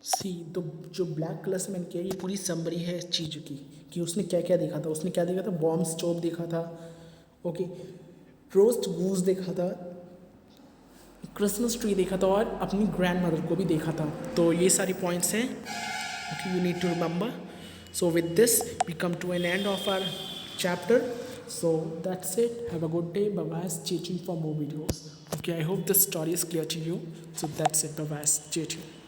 सी तो जो ब्लैक कलर से मैंने किया ये पूरी समरी है इस चीज़ की कि उसने क्या क्या देखा था। उसने क्या देखा था? बॉम्ब स्टोव देखा था। ओके, रोस्ट गूज देखा था, क्रिसमस ट्री देखा था और अपनी ग्रैंड मदर को भी देखा था। तो ये सारी पॉइंट्स हैं, okay, you need to remember. So with this, we come to an end of our chapter. So that's it. Have a good day. Bye-bye. Stay tuned for more videos. Okay, I hope this story is clear to you. So that's it. Bye-bye. Stay tuned.